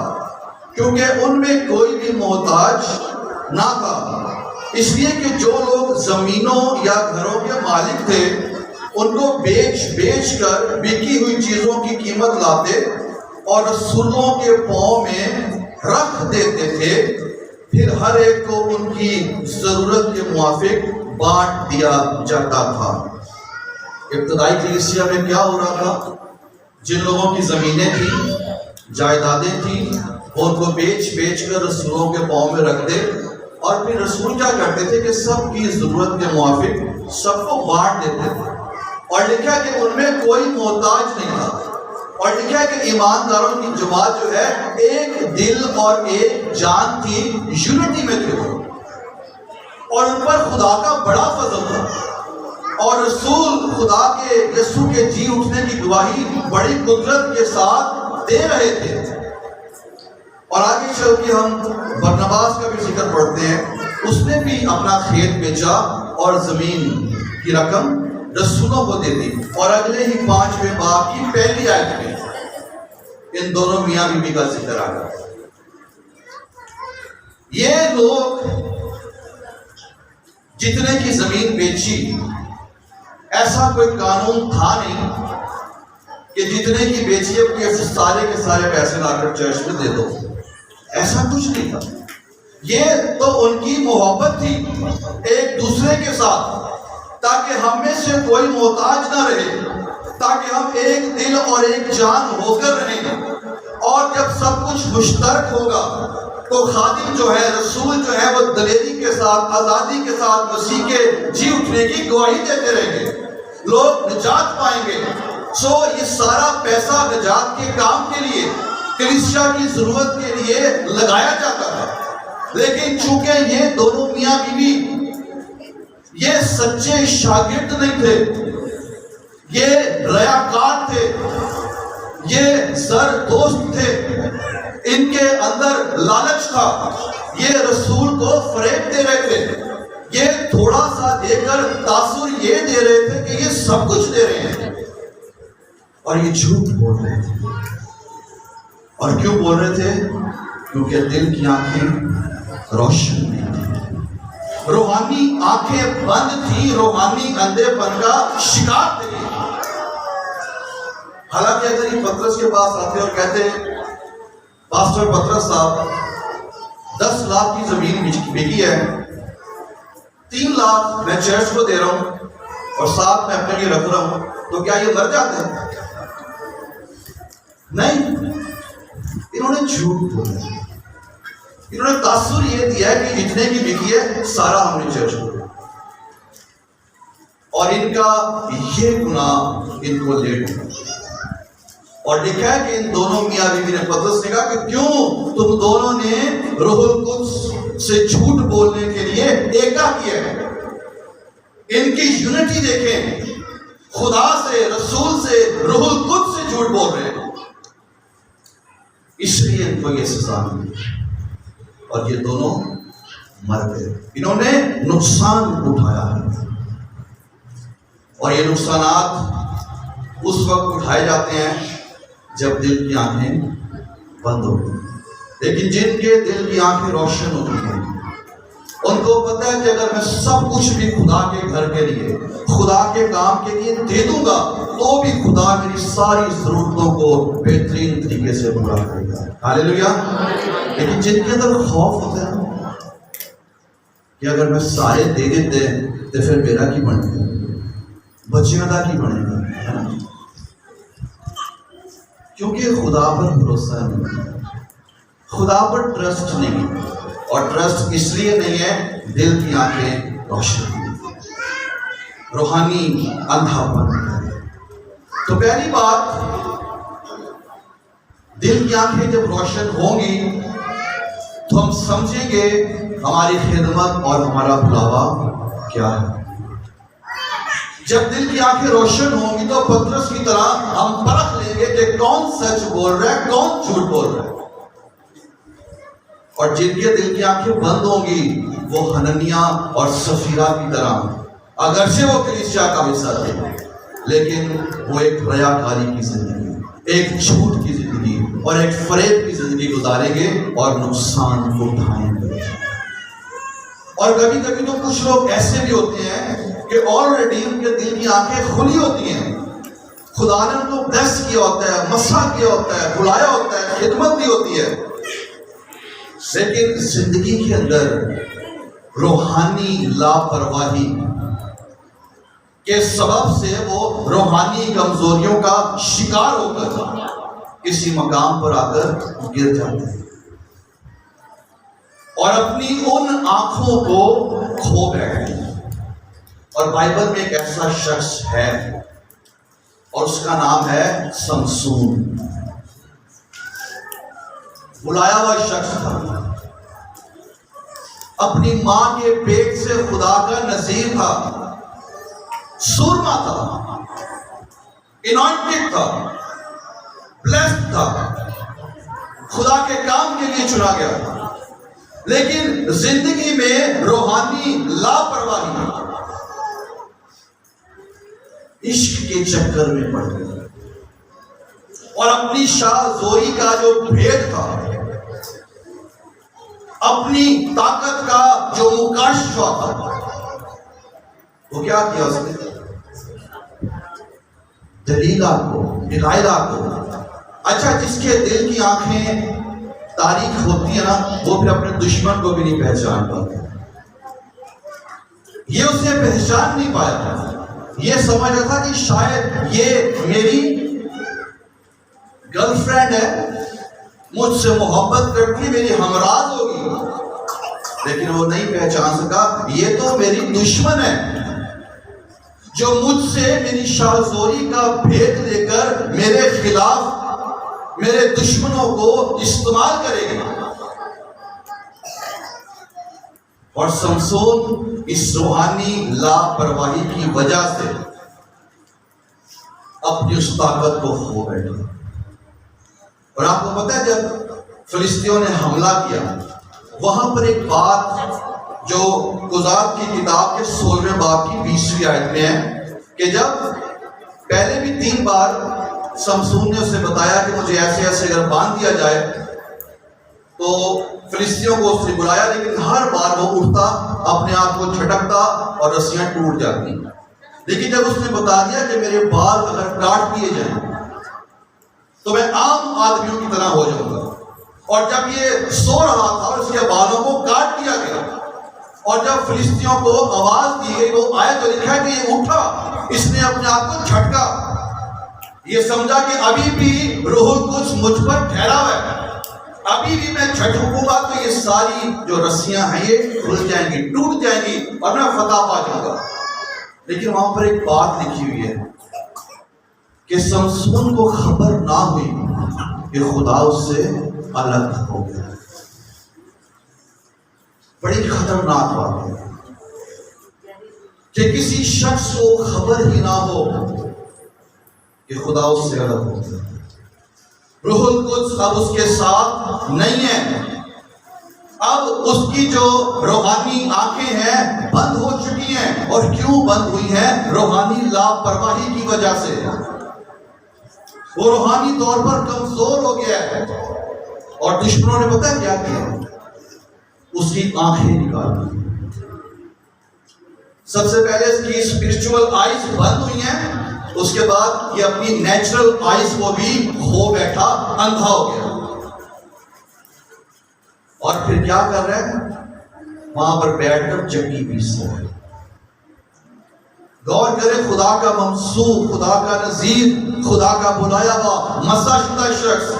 کیونکہ ان میں کوئی بھی محتاج نہ تھا. اس لیے کہ جو لوگ زمینوں یا گھروں کے مالک تھے ان کو بیچ کر بکی ہوئی چیزوں کی قیمت لاتے اور رسولوں کے پاؤں میں رکھ دیتے تھے. پھر ہر ایک کو ان کی ضرورت کے موافق بانٹ دیا جاتا تھا. ابتدائی کلیسیا میں کیا ہو رہا تھا؟ جن لوگوں کی زمینیں تھیں، جائیدادیں تھیں، وہ ان کو بیچ کر رسولوں کے پاؤں میں رکھ دے، اور پھر رسول کیا کرتے تھے کہ سب کی ضرورت کے موافق سب کو بانٹ دیتے تھے. اور لکھا کہ ان میں کوئی محتاج نہیں تھا. اور لکھا ہے کہ ایمانداروں کی جماعت جو ہے ایک دل اور ایک جان کی یونٹی میں تھے، اور ان پر خدا کا بڑا فضل تھا، اور رسول خدا کے یسوع کے جی اٹھنے کی گواہی بڑی قدرت کے ساتھ دے رہے تھے۔ اور آگے چل کے ہم برنباس کا بھی ذکر پڑھتے ہیں، اس نے بھی اپنا کھیت بیچا اور زمین کی رقم رسولوں کو دے دی، اور اگلے ہی 5ویں باب کی پہلی آیت میں ان دونوں میاں بیوی کا ذکر آ گیا۔ یہ لوگ جتنے کی زمین بیچی، ایسا کوئی قانون تھا نہیں کہ جتنے کی بیچی ہے کوئی سارے کے سارے پیسے لا کر چرچ میں دے دو، ایسا کچھ نہیں تھا۔ یہ تو ان کی محبت تھی ایک دوسرے کے ساتھ، تاکہ ہم میں سے کوئی محتاج نہ رہے، تاکہ ہم ایک دل اور ایک جان ہو کر رہیں، اور جب سب کچھ مشترک ہوگا تو خادم جو ہے، رسول جو ہے، وہ دلیری کے ساتھ، آزادی کے ساتھ مسیح کے جی اٹھنے کی گواہی دیتے رہیں گے، لوگ نجات پائیں گے۔ یہ سارا پیسہ نجات کے کام کے لیے، کلیسیا کی ضرورت کے لیے لگایا جاتا تھا، لیکن چونکہ یہ دونوں میاں بیوی یہ سچے شاگرد نہیں تھے، یہ ریاکار تھے، یہ زر دوست تھے، ان کے اندر لالچ تھا، یہ رسول کو فریب دے رہے تھے، یہ تھوڑا سا دے کر تاثر یہ دے رہے تھے کہ یہ سب کچھ دے رہے ہیں، اور یہ جھوٹ بول رہے تھے۔ اور کیوں بول رہے تھے؟ کیونکہ دل کی آنکھیں روشن نہیں تھی، روحانی آنکھیں بند تھی، روحانی اندھے پن کا شکار تھے۔ حالانکہ اگر یہ پطرس کے پاس آتے اور کہتے پاسٹر پطرس صاحب 10 لاکھ کی زمین بکی ہے، 3 لاکھ میں چرچ کو دے رہا ہوں اور 7 میں اپنے لیے رکھ رہا ہوں، تو کیا یہ مر جاتے ہیں؟ نہیں، انہوں نے جھوٹ بولا، انہوں نے تاثر یہ دیا کہ جتنے کی بکی ہے سارا ہم نے چرچ کو دیا، اور ان کا یہ گناہ ان کو لے ڈوبا۔ اور لکھا ہے کہ ان دونوں میاں بیوی نے پطرس نے کہا کہ کیوں تم دونوں نے روح القدس سے جھوٹ بولنے کے لیے ایکا کیا ہے؟ ان کی یونٹی دیکھیں، خدا سے، رسول سے، روح القدس سے جھوٹ بول رہے ہیں، اس لیے ان کو یہ سزا ملی، اور یہ دونوں مر گئے۔ انہوں نے نقصان اٹھایا ہے، اور یہ نقصانات اس وقت اٹھائے جاتے ہیں جب دل کی آنکھیں بند ہو گئی، لیکن جن کے دل کی آنکھیں روشن ہو چکی ہیں، ان کو پتہ ہے کہ اگر میں سب کچھ بھی خدا کے گھر کے لیے، خدا کے کام کے لیے دے دوں گا تو بھی خدا میری ساری ضرورتوں کو بہترین طریقے سے پورا کرے گا۔ ہاللیلویا۔ لیکن جن کے اندر خوف ہوتا ہے کہ اگر میں سارے دے دیتے تو پھر میرا کی بنے گا، بچیاں کا کی بنے گا، ہے نا؟ کیونکہ خدا پر بھروسہ نہیں، خدا پر ٹرسٹ نہیں، اور ٹرسٹ اس لیے نہیں ہے دل کی آنکھیں روشن، روحانی اندھا پن۔ تو پہلی بات، دل کی آنکھیں جب روشن ہوں گی تو ہم سمجھیں گے ہماری خدمت اور ہمارا بلاوا کیا ہے۔ جب دل کی آنکھیں روشن ہوں گی تو پطرس کی طرح ہم پرکھ لیں گے کہ کون سچ بول رہا ہے، کون جھوٹ بول رہا ہے، اور جن کے دل کی آنکھیں بند ہوں گی وہ حننیہ اور سفیرہ کی طرح، اگرچہ وہ کلیسیا کا حصہ تھے، لیکن وہ ایک ریاکاری کی زندگی، ایک جھوٹ کی زندگی اور ایک فریب کی زندگی گزاریں گے اور نقصان اٹھائیں گے۔ اور کبھی کبھی تو کچھ لوگ ایسے بھی ہوتے ہیں کہ آلریڈی ان کے دل کی آنکھیں کھلی ہوتی ہیں، خدا نے ان کو بلیس کیا ہوتا ہے، مسح کیا ہوتا ہے، بلایا ہوتا ہے، خدمت دی ہوتی ہے، لیکن زندگی کے اندر روحانی لاپرواہی کے سبب سے وہ روحانی کمزوریوں کا شکار ہو کر کسی مقام پر آ کر گر جاتے ہیں اور اپنی ان آنکھوں کو کھو بیٹھتے ہیں۔ اور بائبل میں ایک ایسا شخص ہے اور اس کا نام ہے سمسون. بلایا ہوا شخص تھا, اپنی ماں کے پیٹ سے خدا کا نذیر تھا, سورما تھا, انوائنٹڈ تھا, بلیسڈ تھا, خدا کے کام کے لیے چنا گیا تھا, لیکن زندگی میں روحانی لاپرواہی, عشق کے چکر میں پڑ گیا اور اپنی شاہ زوری کا جو بھید تھا, اپنی طاقت کا جو مکاشفہ تھا, وہ کیا کیا اس نے؟ دلیلہ کو, دلائلہ کو. اچھا, جس کے دل کی آنکھیں تاریک ہوتی ہیں نا, وہ پھر اپنے دشمن کو بھی نہیں پہچان پاتا. یہ اسے پہچان نہیں پایا. یہ سمجھ رہا تھا کہ شاید یہ میری گرل فرینڈ ہے, مجھ سے محبت کرتی, میری ہمراز ہوگی, لیکن وہ نہیں پہچان سکا یہ تو میری دشمن ہے, جو مجھ سے میری شاہ زوری کا بھید لے کر میرے خلاف میرے دشمنوں کو استعمال کرے گی. اور سمسون اس روحانی لاپرواہی کی وجہ سے اپنی اس طاقت کو کھو بیٹھا. اور آپ کو پتہ ہے جب فلسطینیوں نے حملہ کیا, وہاں پر ایک بات جو قضات کی کتاب کے 16ویں باب کی 20ویں آیت میں ہے کہ جب پہلے بھی 3 بار سمسون نے اسے بتایا کہ مجھے ایسے ایسے اگر باندھ دیا جائے, تو فلسطینیوں کو اس نے بلایا, لیکن ہر بار وہ اٹھتا, اپنے آپ کو جھٹکتا اور رسیاں ٹوٹ جاتی. لیکن جب اس نے بتا دیا کہ میرے بال اگر کاٹ دیے جائیں تو میں عام آدمیوں کی طرح ہو جاؤں گا, اور جب یہ سو رہا تھا اور اس کے بالوں کو کاٹ دیا گیا, اور جب فلسطینیوں کو آواز دی گئی, وہ آئے تو لکھا کہ یہ اٹھا, اس نے اپنے آپ کو جھٹکا, یہ سمجھا کہ ابھی بھی روح القدس مجھ پر ٹھہرا ہوا ہے, ابھی بھی میں جھٹکوں گا تو یہ ساری جو رسیاں ہیں یہ کھل جائیں گی, ٹوٹ جائیں گی, اور میں فتح پا جاؤں گا. لیکن وہاں پر ایک بات لکھی ہوئی ہے کہ سمسون کو خبر نہ ہوئی کہ خدا اس سے الگ ہو گیا. بڑی خطرناک بات ہے کہ کسی شخص کو خبر ہی نہ ہو کہ خدا اس سے الگ ہو گیا. روح القدس اب اس کے ساتھ نہیں ہے, اب اس کی جو روحانی آنکھیں ہیں بند ہو چکی ہیں. اور کیوں بند ہوئی ہیں؟ روحانی لاپرواہی کی وجہ سے. وہ روحانی طور پر کمزور ہو گیا ہے, اور دشمنوں نے پتہ کیا کیا؟ اس کی آنکھیں نکال دی. سب سے پہلے اس کی اسپرچول آئیز بند ہوئی ہیں, اس کے بعد یہ اپنی نیچرل آئیز کو بھی کھو بیٹھا, اندھا ہو گیا. اور پھر کیا کر رہے ہیں؟ وہاں پر بیٹھ کر چکی پیس رہے ہیں. غور کرے, خدا کا ممسوح, خدا کا نذیر, خدا کا بلایا ہوا مسح شدہ شخص,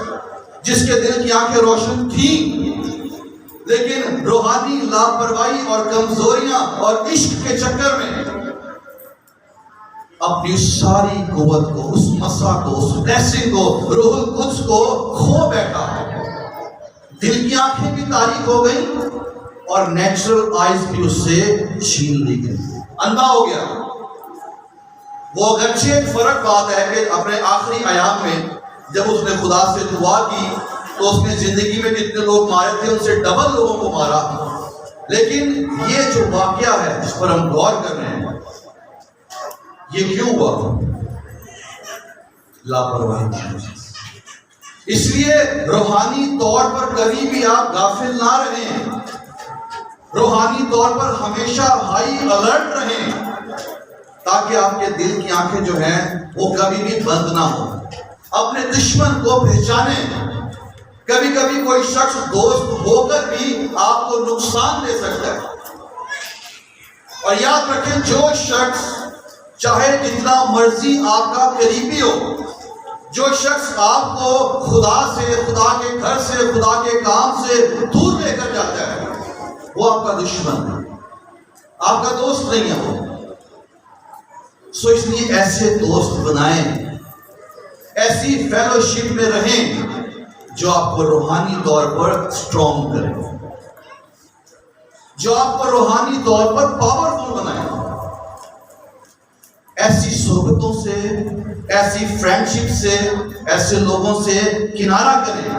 جس کے دل کی آنکھیں روشن تھیں, لیکن روحانی لاپرواہی اور کمزوریاں اور عشق کے چکر میں اپنی اس ساری قوت کو, اس مسح کو, اس بلیسنگ کو, روح القدس کو کھو بیٹھا. دل کی آنکھیں بھی تاریک ہو گئی اور نیچرل آئیز بھی اس سے چھین لی گئی, اندھا ہو گیا. وہ اگرچہ ایک فرق بات ہے کہ اپنے آخری ایام میں جب اس نے خدا سے دعا کی تو اس نے زندگی میں جتنے لوگ مارے تھے ان سے ڈبل لوگوں کو مارا, لیکن یہ جو واقعہ ہے جس پر ہم غور کر رہے ہیں, یہ کیوں ہوا؟ لاپرواہی. اس لیے روحانی طور پر کبھی بھی آپ غافل نہ رہیں, روحانی طور پر ہمیشہ ہائی الرٹ رہیں, تاکہ آپ کے دل کی آنکھیں جو ہیں وہ کبھی بھی بند نہ ہو. اپنے دشمن کو پہچانیں. کبھی کبھی کوئی شخص دوست ہو کر بھی آپ کو نقصان دے سکتا ہے, اور یاد رکھیں جو شخص چاہے جتنا مرضی آپ کا قریبی ہو, جو شخص آپ کو خدا سے, خدا کے گھر سے, خدا کے کام سے دور لے کر جاتا ہے, وہ آپ کا دشمن ہے, آپ کا دوست نہیں ہے وہ. سو اس لیے ایسے دوست بنائیں ایسی فیلوشپ میں رہیں جو آپ کو روحانی طور پر سٹرونگ کرے، جو آپ کو روحانی طور پر پاورفل بنائے۔ ایسی صحبتوں سے، ایسی فرینڈشپ سے، ایسے لوگوں سے کنارہ کریں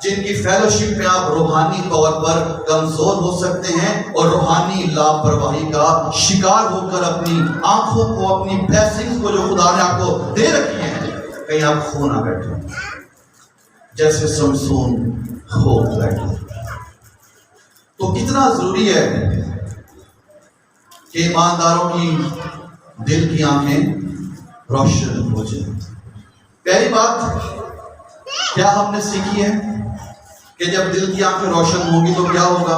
جن کی فیلوشپ میں آپ روحانی طور پر کمزور ہو سکتے ہیں اور روحانی لاپرواہی کا شکار ہو کر اپنی آنکھوں کو، اپنی بلیسنگز کو جو خدا نے آپ کو دے رکھی ہیں، کہیں آپ کھو نہ بیٹھیں جیسے سمسون کھو بیٹھے۔ تو کتنا ضروری ہے کہ ایمانداروں کی دل کی آنکھیں روشن ہو جائیں۔ پہلی بات کیا ہم نے سیکھی ہے کہ جب دل کی آنکھیں روشن ہوں گی تو کیا ہوگا؟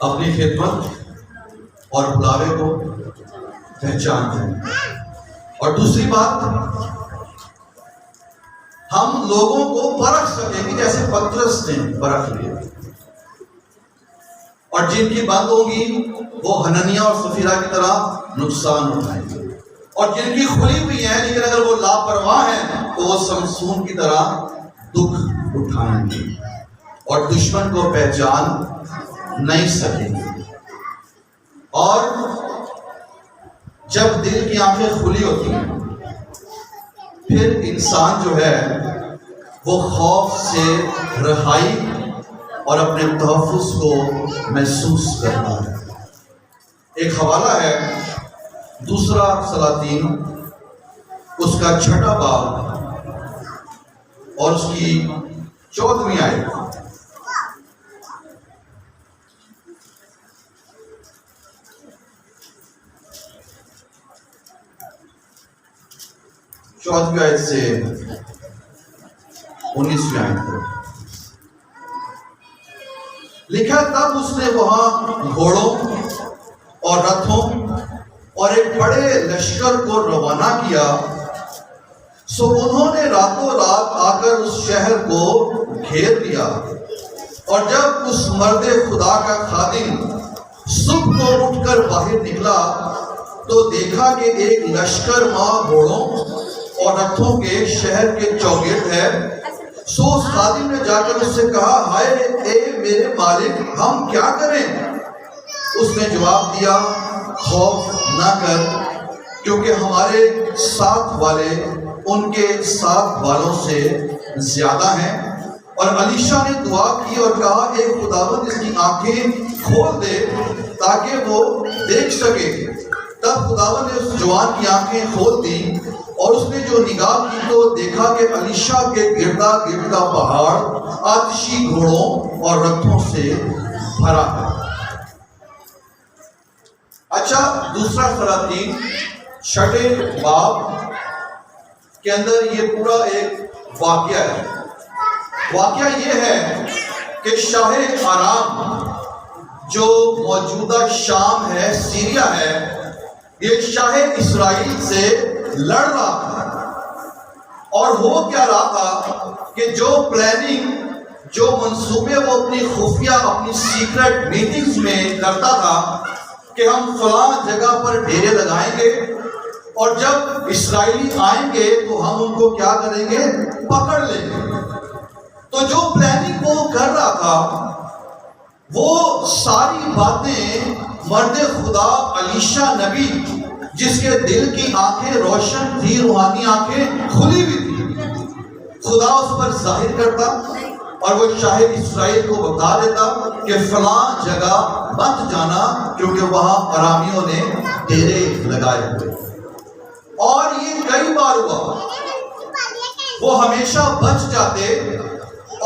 اپنی خدمت اور بلاوے کو پہچان جائیں۔ اور دوسری بات، ہم لوگوں کو پرکھ سکیں گے جیسے پطرس نے پرکھ لیا، اور جن کی بند ہوگی وہ حنانیہ اور سفیرہ کی طرح نقصان اٹھائیں گے، اور جن کی کھلی ہوئی ہیں لیکن اگر وہ لاپرواہ ہیں تو وہ سمسون کی طرح دکھ اٹھائیں گے اور دشمن کو پہچان نہیں سکیں گے۔ اور جب دل کی آنکھیں کھلی ہوتی ہیں پھر انسان جو ہے وہ خوف سے رہائی اور اپنے تحفظ کو محسوس کرتا ہے۔ ایک حوالہ ہے دوسرا سلاطین اس کا 6واں باب اور اس کی 14ویں آیت۔ چوتھویں آیت سے 19ویں آیت تک لکھا، تب اس نے وہاں گھوڑوں اور رتھوں اور ایک بڑے لشکر کو روانہ کیا، سو انہوں نے راتوں رات آ کر اس شہر کو گھیر لیا۔ اور جب اس مرد خدا کا خادم صبح کو اٹھ کر باہر نکلا تو دیکھا کہ ایک لشکر ماں گھوڑوں اور رتھوں کے شہر کے چوگرد ہے۔ سو اس خادم نے جا کر اس سے کہا، ہائے اے میرے مالک، ہم کیا کریں؟ اس نے جواب دیا، خوف نہ کر، کیونکہ ہمارے ساتھ والے ان کے ساتھ والوں سے زیادہ ہیں۔ اور الیشا نے دعا کی اور کہا، اے خداوند اس کی آنکھیں کھول دے تاکہ وہ دیکھ سکے۔ تب خداوند نے اس جوان کی آنکھیں کھول دی اور اس نے جو نگاہ کی تو دیکھا کہ الیشا کے گردا گرد کا پہاڑ آتشی گھوڑوں اور رتھوں سے بھرا ہے۔ اچھا، دوسرا سلاطین 6 باب کے اندر یہ پورا ایک واقعہ ہے۔ واقعہ یہ ہے کہ شاہ آرام جو موجودہ شام ہے، سیریا ہے، یہ شاہ اسرائیل سے لڑ رہا تھا۔ اور ہو کیا رہا تھا کہ جو پلاننگ، جو منصوبے وہ اپنی خفیہ، اپنی سیکرٹ میٹنگز میں کرتا تھا کہ ہم فلاں جگہ پر ڈیرے لگائیں گے اور جب اسرائیلی آئیں گے تو ہم ان کو کیا کریں گے؟ پکڑ لیں گے۔ تو جو پلاننگ وہ کر رہا تھا وہ ساری باتیں مرد خدا الیشا نبی، جس کے دل کی آنکھیں روشن تھی، روحانی آنکھیں کھلی ہوئی تھی، خدا اس پر ظاہر کرتا اور وہ شاہ اسرائیل کو بتا دیتا کہ فلاں جگہ مت جانا کیونکہ وہاں ارامیوں نے ڈیرے لگائے ہوئے۔ اور یہ کئی بار ہوا، وہ ہمیشہ بچ جاتے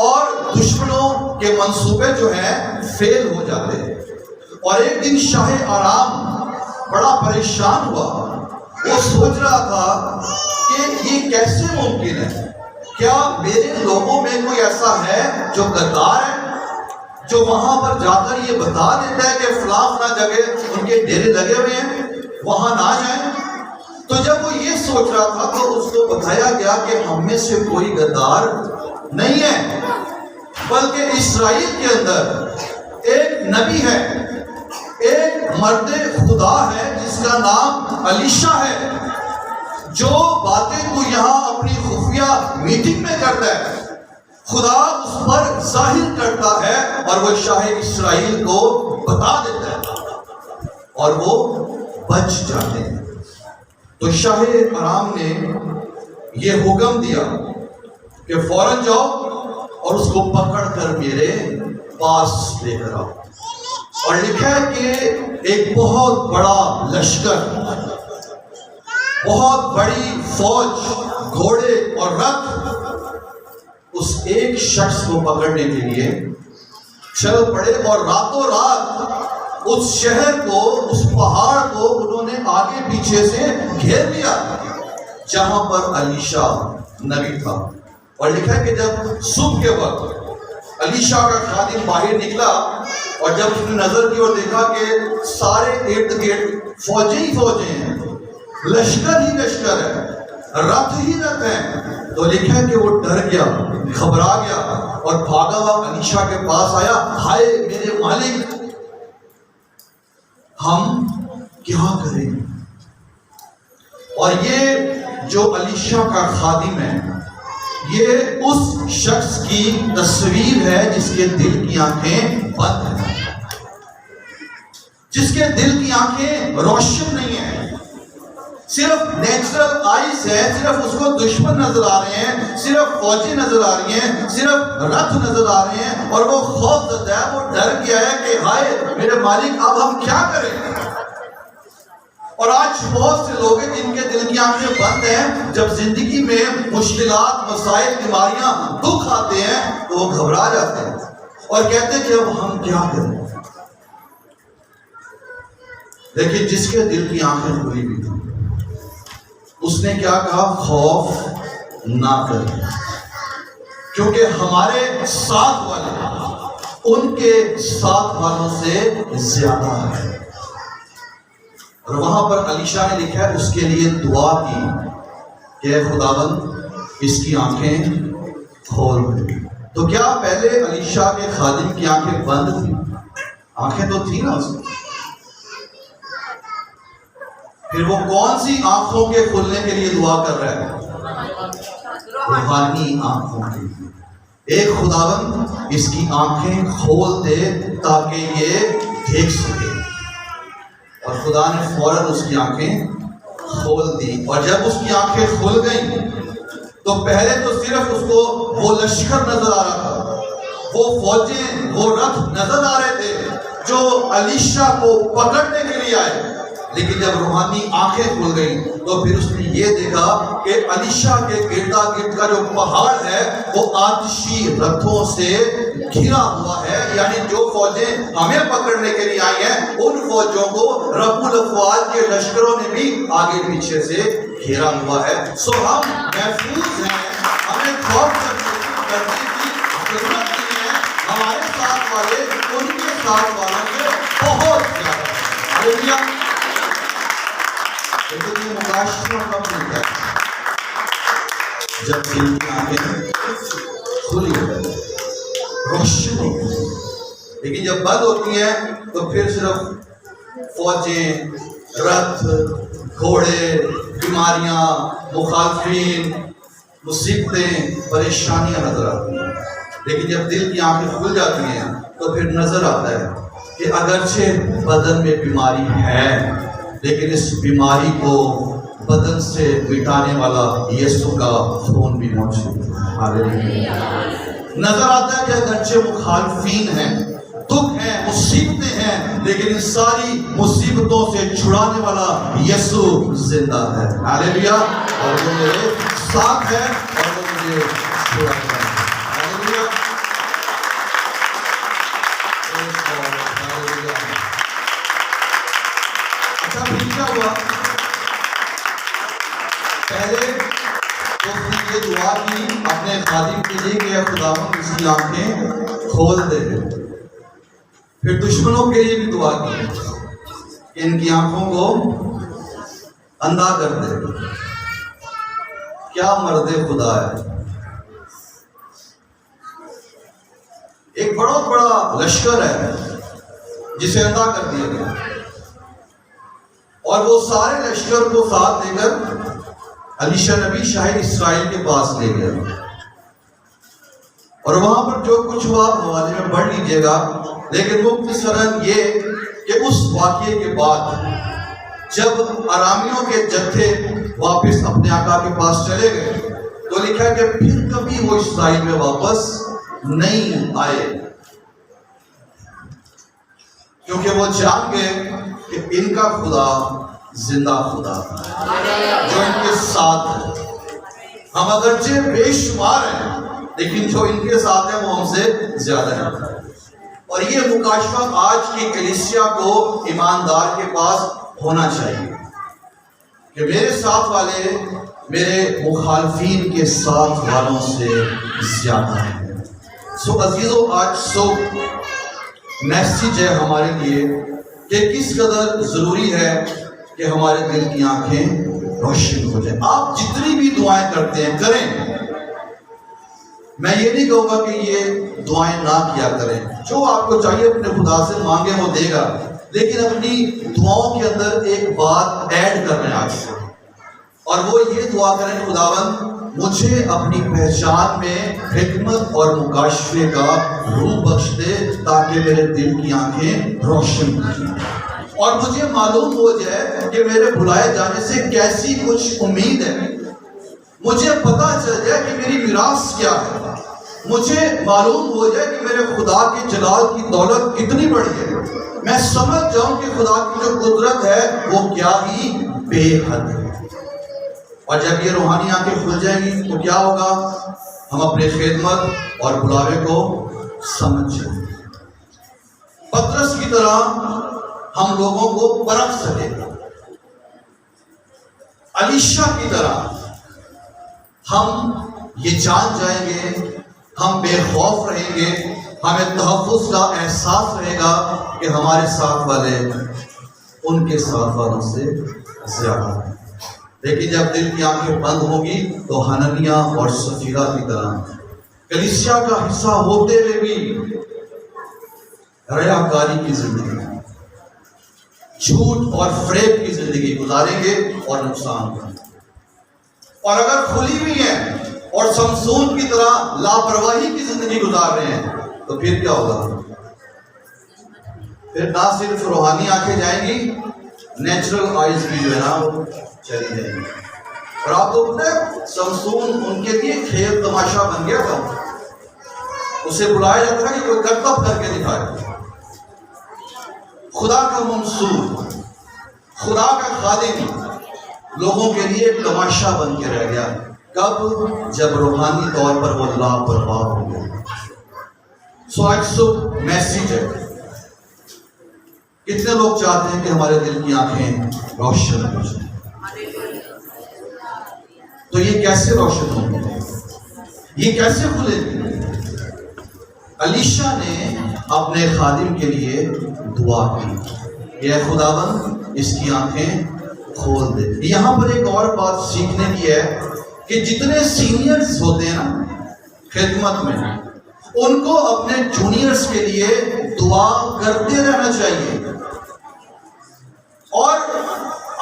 اور دشمنوں کے منصوبے جو ہیں فیل ہو جاتے۔ اور ایک دن شاہ آرام بڑا پریشان ہوا، وہ سوچ رہا تھا کہ یہ کیسے ممکن ہے؟ کیا میرے لوگوں میں کوئی ایسا ہے جو غدار ہے، جو وہاں پر جا کر یہ بتا دیتا ہے کہ فلاں فلاں جگہ ان کے ڈیرے لگے ہوئے ہیں، وہاں نہ جائیں؟ تو جب وہ یہ سوچ رہا تھا تو اس کو بتایا گیا کہ ہم میں سے کوئی غدار نہیں ہے، بلکہ اسرائیل کے اندر ایک نبی ہے، ایک مرد خدا ہے جس کا نام الیشا ہے، جو باتیں تو یہاں اپنی خفیہ میٹنگ میں کرتا ہے خدا اس پر ظاہر کرتا ہے اور وہ شاہ اسرائیل کو بتا دیتا ہے اور وہ بچ جاتے ہیں۔ تو شاہ ارام نے یہ حکم دیا کہ فوراً جاؤ اور اس کو پکڑ کر میرے پاس لے کر آؤ۔ اور لکھا ہے کہ ایک بہت بڑا لشکر، بہت بڑی فوج، گھوڑے اور رتھ اس ایک شخص کو پکڑنے کے لیے چل پڑے اور راتوں رات اس شہر کو، اس پہاڑ کو انہوں نے آگے پیچھے سے گھیر لیا جہاں پر الیشا نبی تھا۔ اور لکھا ہے کہ جب صبح کے وقت الیشا کا خادم باہر نکلا اور جب اس نے نظر کی اور دیکھا کہ سارے ارد گرد فوجیں ہی فوجیں ہیں، لشکر ہی لشکر ہے، رتھ ہی رتھ ہیں، تو لکھا ہے کہ وہ ڈر گیا، گھبرا گیا اور بھاگا ہوا الیشا کے پاس آیا، ہائے میرے مالک ہم کیا کریں؟ اور یہ جو الیشا کا خادم ہے یہ اس شخص کی تصویر ہے جس کے دل کی آنکھیں بند ہیں، جس کے دل کی آنکھیں روشن نہیں ہیں، صرف نیچرل آئیز ہے، صرف اس کو دشمن نظر آ رہے ہیں، صرف فوجی نظر آ رہی ہیں، صرف رتھ نظر آ رہے ہیں اور وہ خوف زدہ ہے، وہ ڈر گیا ہے کہ ہائے میرے مالک اب ہم کیا کریں؟ اور آج بہت سے لوگ ہیں جن کے دل کی آنکھیں بند ہیں، جب زندگی میں مشکلات، مسائل، بیماریاں، دکھ آتے ہیں تو وہ گھبرا جاتے ہیں اور کہتے ہیں کہ اب ہم کیا کریں۔ لیکن جس کے دل کی آنکھیں کھلی ہوئی تھیں اس نے کیا کہا؟ خوف نہ کریں، کیونکہ ہمارے ساتھ والے ان کے ساتھ والوں سے زیادہ ہے۔ اور وہاں پر الیشا نے لکھا ہے اس کے لیے دعا کی کہ خداوند اس کی آنکھیں کھول دے۔ تو کیا پہلے الیشا کے خادم کی آنکھیں بند تھیں؟ آنکھیں تو تھیں نا اس میں، پھر وہ کون سی آنکھوں کے کھلنے کے لیے دعا کر رہا ہے؟ روحانی آنکھوں کے لیے۔ ایک خداوند اس کی آنکھیں کھول دے تاکہ یہ دیکھ سکے، اور خدا نے فوراً اس کی آنکھیں کھول دی۔ اور جب اس کی آنکھیں کھل گئیں تو پہلے تو صرف اس کو وہ لشکر نظر آ رہا تھا، وہ فوجیں، وہ رتھ نظر آ رہے تھے جو الیشا کو پکڑنے کے لیے آئے، لیکن جب روحانی آنکھیں کھل گئیں تو پھر اس نے یہ دیکھا کہ الیشا کے گردا گرد کا جو پہاڑ ہے وہ آتشی رتھوں سے گھرا ہوا ہے، یعنی جو فوجیں ہمیں پکڑنے کے لیے آئی ہیں ان فوجوں کو رب الافواج کے لشکروں نے بھی آگے پیچھے سے گھیرا ہوا ہے۔ سو ہم محفوظ ہیں، ہمیں خوف کرنے کی ضرورت نہیں ہے، ہمارے ساتھ والے ان کے ساتھ والوں سے بہت زیادہ ہے۔ ہاللیلویا۔ لیکن یہ مکاشفہ کب ملتا ہے؟ جب دل کی آنکھیں کھلی ہوتی ہیں، روشن ہوتی ہیں۔ لیکن جب بند ہوتی ہیں تو پھر صرف فوجیں، رتھ، گھوڑے، بیماریاں، مخالفین، مصیبتیں، پریشانیاں نظر آتی ہیں۔ لیکن جب دل کی آنکھیں کھل جاتی ہیں تو پھر نظر آتا ہے کہ اگرچہ بدن میں بیماری ہے لیکن اس بیماری کو بدن سے مٹانے والا یسوع کا خون بھی موجود ہے۔ ہاللیلویا۔ نظر آتا ہے کہ اگرچہ مخالفین ہیں، دکھ ہیں، مصیبتیں ہیں، لیکن ان ساری مصیبتوں سے چھڑانے والا یسوع زندہ ہے۔ ہاللیلویا۔ اور وہ میرے ساتھ ہے اور وہ مجھے چھڑاتا ہے۔ ہاللیلویا۔ اچھا پھر کیا ہوا؟ پہلے تو اس نے یہ دعا کی اپنے خادم کے لیے کہ خداوند اس کی آنکھیں کھول دے، پھر دشمنوں کے لیے بھی دعا کی کہ ان کی آنکھوں کو اندھا کر دے۔ کیا مرد خدا ہے! ایک بہت بڑا لشکر ہے جسے اندھا کر دیا گیا، اور وہ سارے لشکر کو ساتھ لے کر علیشہ نبی شاہ اسرائیل کے پاس لے گیا اور وہاں پر جو کچھ ہوا حوالے میں پڑھ لیجئے گا، لیکن مختصراً یہ کہ اس واقعے کے بعد جب ارامیوں کے جتھے واپس اپنے آقا کے پاس چلے گئے تو لکھا کہ پھر کبھی وہ اسرائیل میں واپس نہیں آئے، کیونکہ وہ جان گئے کہ ان کا خدا زندہ خدا جو ان کے ساتھ ہے۔ ہم اگرچہ بے شمار ہیں لیکن جو ان کے ساتھ ہیں وہ ہم سے زیادہ ہیں۔ اور یہ مکاشفہ آج کی کلیسیا کو ایماندار کے پاس ہونا چاہیے کہ میرے ساتھ والے میرے مخالفین کے ساتھ والوں سے زیادہ ہیں۔ سو عزیزو، آج صبح میسیج ہے ہمارے لیے کہ کس قدر ضروری ہے کہ ہمارے دل کی آنکھیں روشن ہو جائیں۔ آپ جتنی بھی دعائیں کرتے ہیں کریں، میں یہ نہیں کہوں گا کہ یہ دعائیں نہ کیا کریں، جو آپ کو چاہیے اپنے خدا سے مانگے وہ دے گا، لیکن اپنی دعاؤں کے اندر ایک بات ایڈ کریں آج سے، اور وہ یہ دعا کریں، خداوند مجھے اپنی پہچان میں حکمت اور مکاشفے کا روح بخش دے تاکہ میرے دل کی آنکھیں روشن ہو جائیں اور مجھے معلوم ہو جائے کہ میرے بلائے جانے سے کیسی کچھ امید ہے، مجھے پتا چل جائے کہ میری میراث کیا ہے، مجھے معلوم ہو جائے کہ میرے خدا کے جلال کی دولت کتنی بڑی ہے، میں سمجھ جاؤں کہ خدا کی جو قدرت ہے وہ کیا ہی بے حد ہے۔ اور جب یہ روحانی آنکھیں کھل جائیں گی تو کیا ہوگا؟ ہم اپنے خدمت اور بلاوے کو سمجھ جائیں، پترس کی طرح ہم لوگوں کو پرکھ سکیں، علیشہ کی طرح ہم یہ جان جائیں گے، ہم بے خوف رہیں گے، ہمیں تحفظ کا احساس رہے گا کہ ہمارے ساتھ والے ان کے ساتھ والوں سے زیادہ ہیں۔ لیکن جب دل کی آنکھیں بند ہوگی تو حنانیہ اور سفیرہ کی طرح کلیسیا کا حصہ ہوتے ہوئے بھی ریاکاری کی زندگی، جھوٹ اور فریب کی زندگی گزاریں گے اور نقصان ہوگا۔ اور اگر کھلی ہوئی ہیں اور سمسون کی طرح لاپرواہی کی زندگی گزار رہے ہیں تو پھر کیا ہوگا؟ پھر نہ صرف روحانی آنکھیں جائیں گی، نیچرل آئیز بھی جو ہے نا وہ چلی جائیں گی۔ اور آپ کو پتہ ہے سمسون ان کے لیے کھیل تماشا بن گیا تھا، اسے بلایا جاتا تھا کہ کوئی کرتب کر کے دکھائے۔ خدا کا منصور، خدا کا خادم لوگوں کے لیے ایک تماشا بن کے رہ گیا۔ کب؟ جب روحانی طور پر وہ لاپرواہ ہو گیا۔ سو آج صبح میسیج ہے، کتنے لوگ چاہتے ہیں کہ ہمارے دل کی آنکھیں روشن ہو جائیں؟ تو یہ کیسے روشن ہوں گے؟ یہ کیسے کھلے گی؟ علیشہ نے اپنے خادم کے لیے دعا کی، اے خداوند اس کی آنکھیں کھول دے۔ یہاں پر ایک اور بات سیکھنے کی ہے کہ جتنے سینئرز ہوتے ہیں نا خدمت میں، ان کو اپنے جونیئرز کے لیے دعا کرتے رہنا چاہیے۔ اور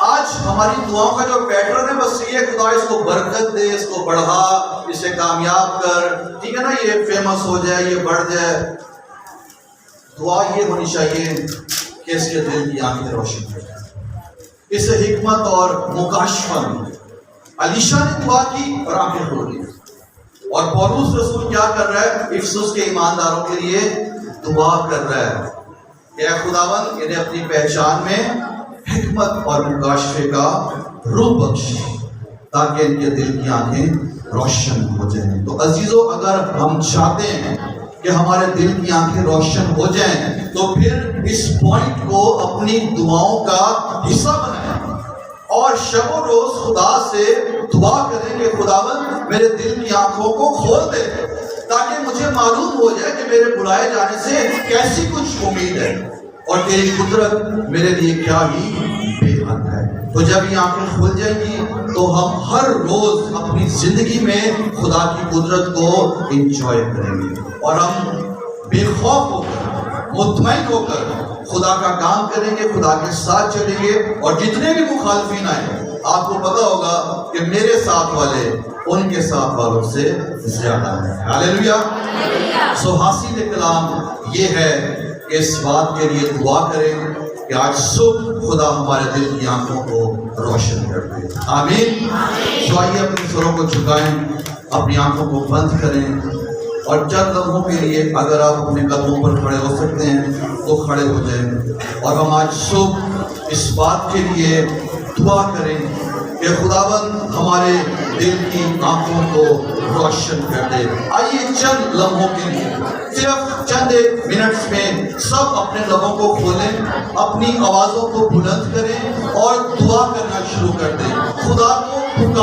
آج ہماری دعاؤں کا جو پیٹرن ہے بس یہ خدا اس کو برکت دے، اس کو بڑھا، اسے کامیاب کر، ٹھیک ہے نا، یہ فیمس ہو جائے، یہ بڑھ جائے۔ دعا یہ ہونی چاہیے کہ اس کے دل کی آنکھیں روشن ہو جائیں۔ اس حکمت اور مکاشفہ میں علیشہ نے دعا کی اور آنکھیں کھل گئی، اور پولس رسول کیا کر رہا ہے؟ افسس کے ایمانداروں کے لیے دعا کر رہا ہے کہ اے خداوند انہیں اپنی پہچان میں حکمت اور مکاشفے کا روح بخش تاکہ ان کے دل کی آنکھیں روشن ہو جائیں۔ تو عزیزو، اگر ہم چاہتے ہیں کہ ہمارے دل کی آنکھیں روشن ہو جائیں تو پھر اس پوائنٹ کو اپنی دعاؤں کا حصہ بنائیں اور شب و روز خدا سے دعا کریں کہ خداوند میرے دل کی آنکھوں کو کھول دے تاکہ مجھے معلوم ہو جائے کہ میرے بلائے جانے سے کیسی کچھ امید ہے اور تیری قدرت میرے لیے کیا ہی بے حد ہے۔ تو جب یہ آنکھیں کھل جائیں گی تو ہم ہر روز اپنی زندگی میں خدا کی قدرت کو انجوائے کریں گے اور ہم بے خوف ہو کر، مطمئن ہو کر خدا کا کام کریں گے، خدا کے ساتھ چلیں گے، اور جتنے بھی مخالفین آئیں آپ کو پتا ہوگا کہ میرے ساتھ والے ان کے ساتھ والوں سے زیادہ ہیں. ہاللیلویا. سو حاصل کلام یہ ہے کہ اس بات کے لیے دعا کریں کہ آج صبح خدا ہمارے دل کی آنکھوں کو روشن کر دے. آمین. سو آئیے اپنے سروں کو جھکائیں، اپنی آنکھوں کو بند کریں، اور چند لمحوں کے لیے اگر آپ اپنے قدموں پر کھڑے ہو سکتے ہیں تو کھڑے ہو جائیں، اور ہم آج صبح اس بات کے لیے دعا کریں کہ خداوند ہمارے دل کی آنکھوں کو روشن کر دے. آئیے چند لمحوں کے لیے، صرف چند منٹس میں سب اپنے لبوں کو کھولیں، اپنی آوازوں کو بلند کریں اور دعا کرنا شروع کر دیں. خدا کو پکار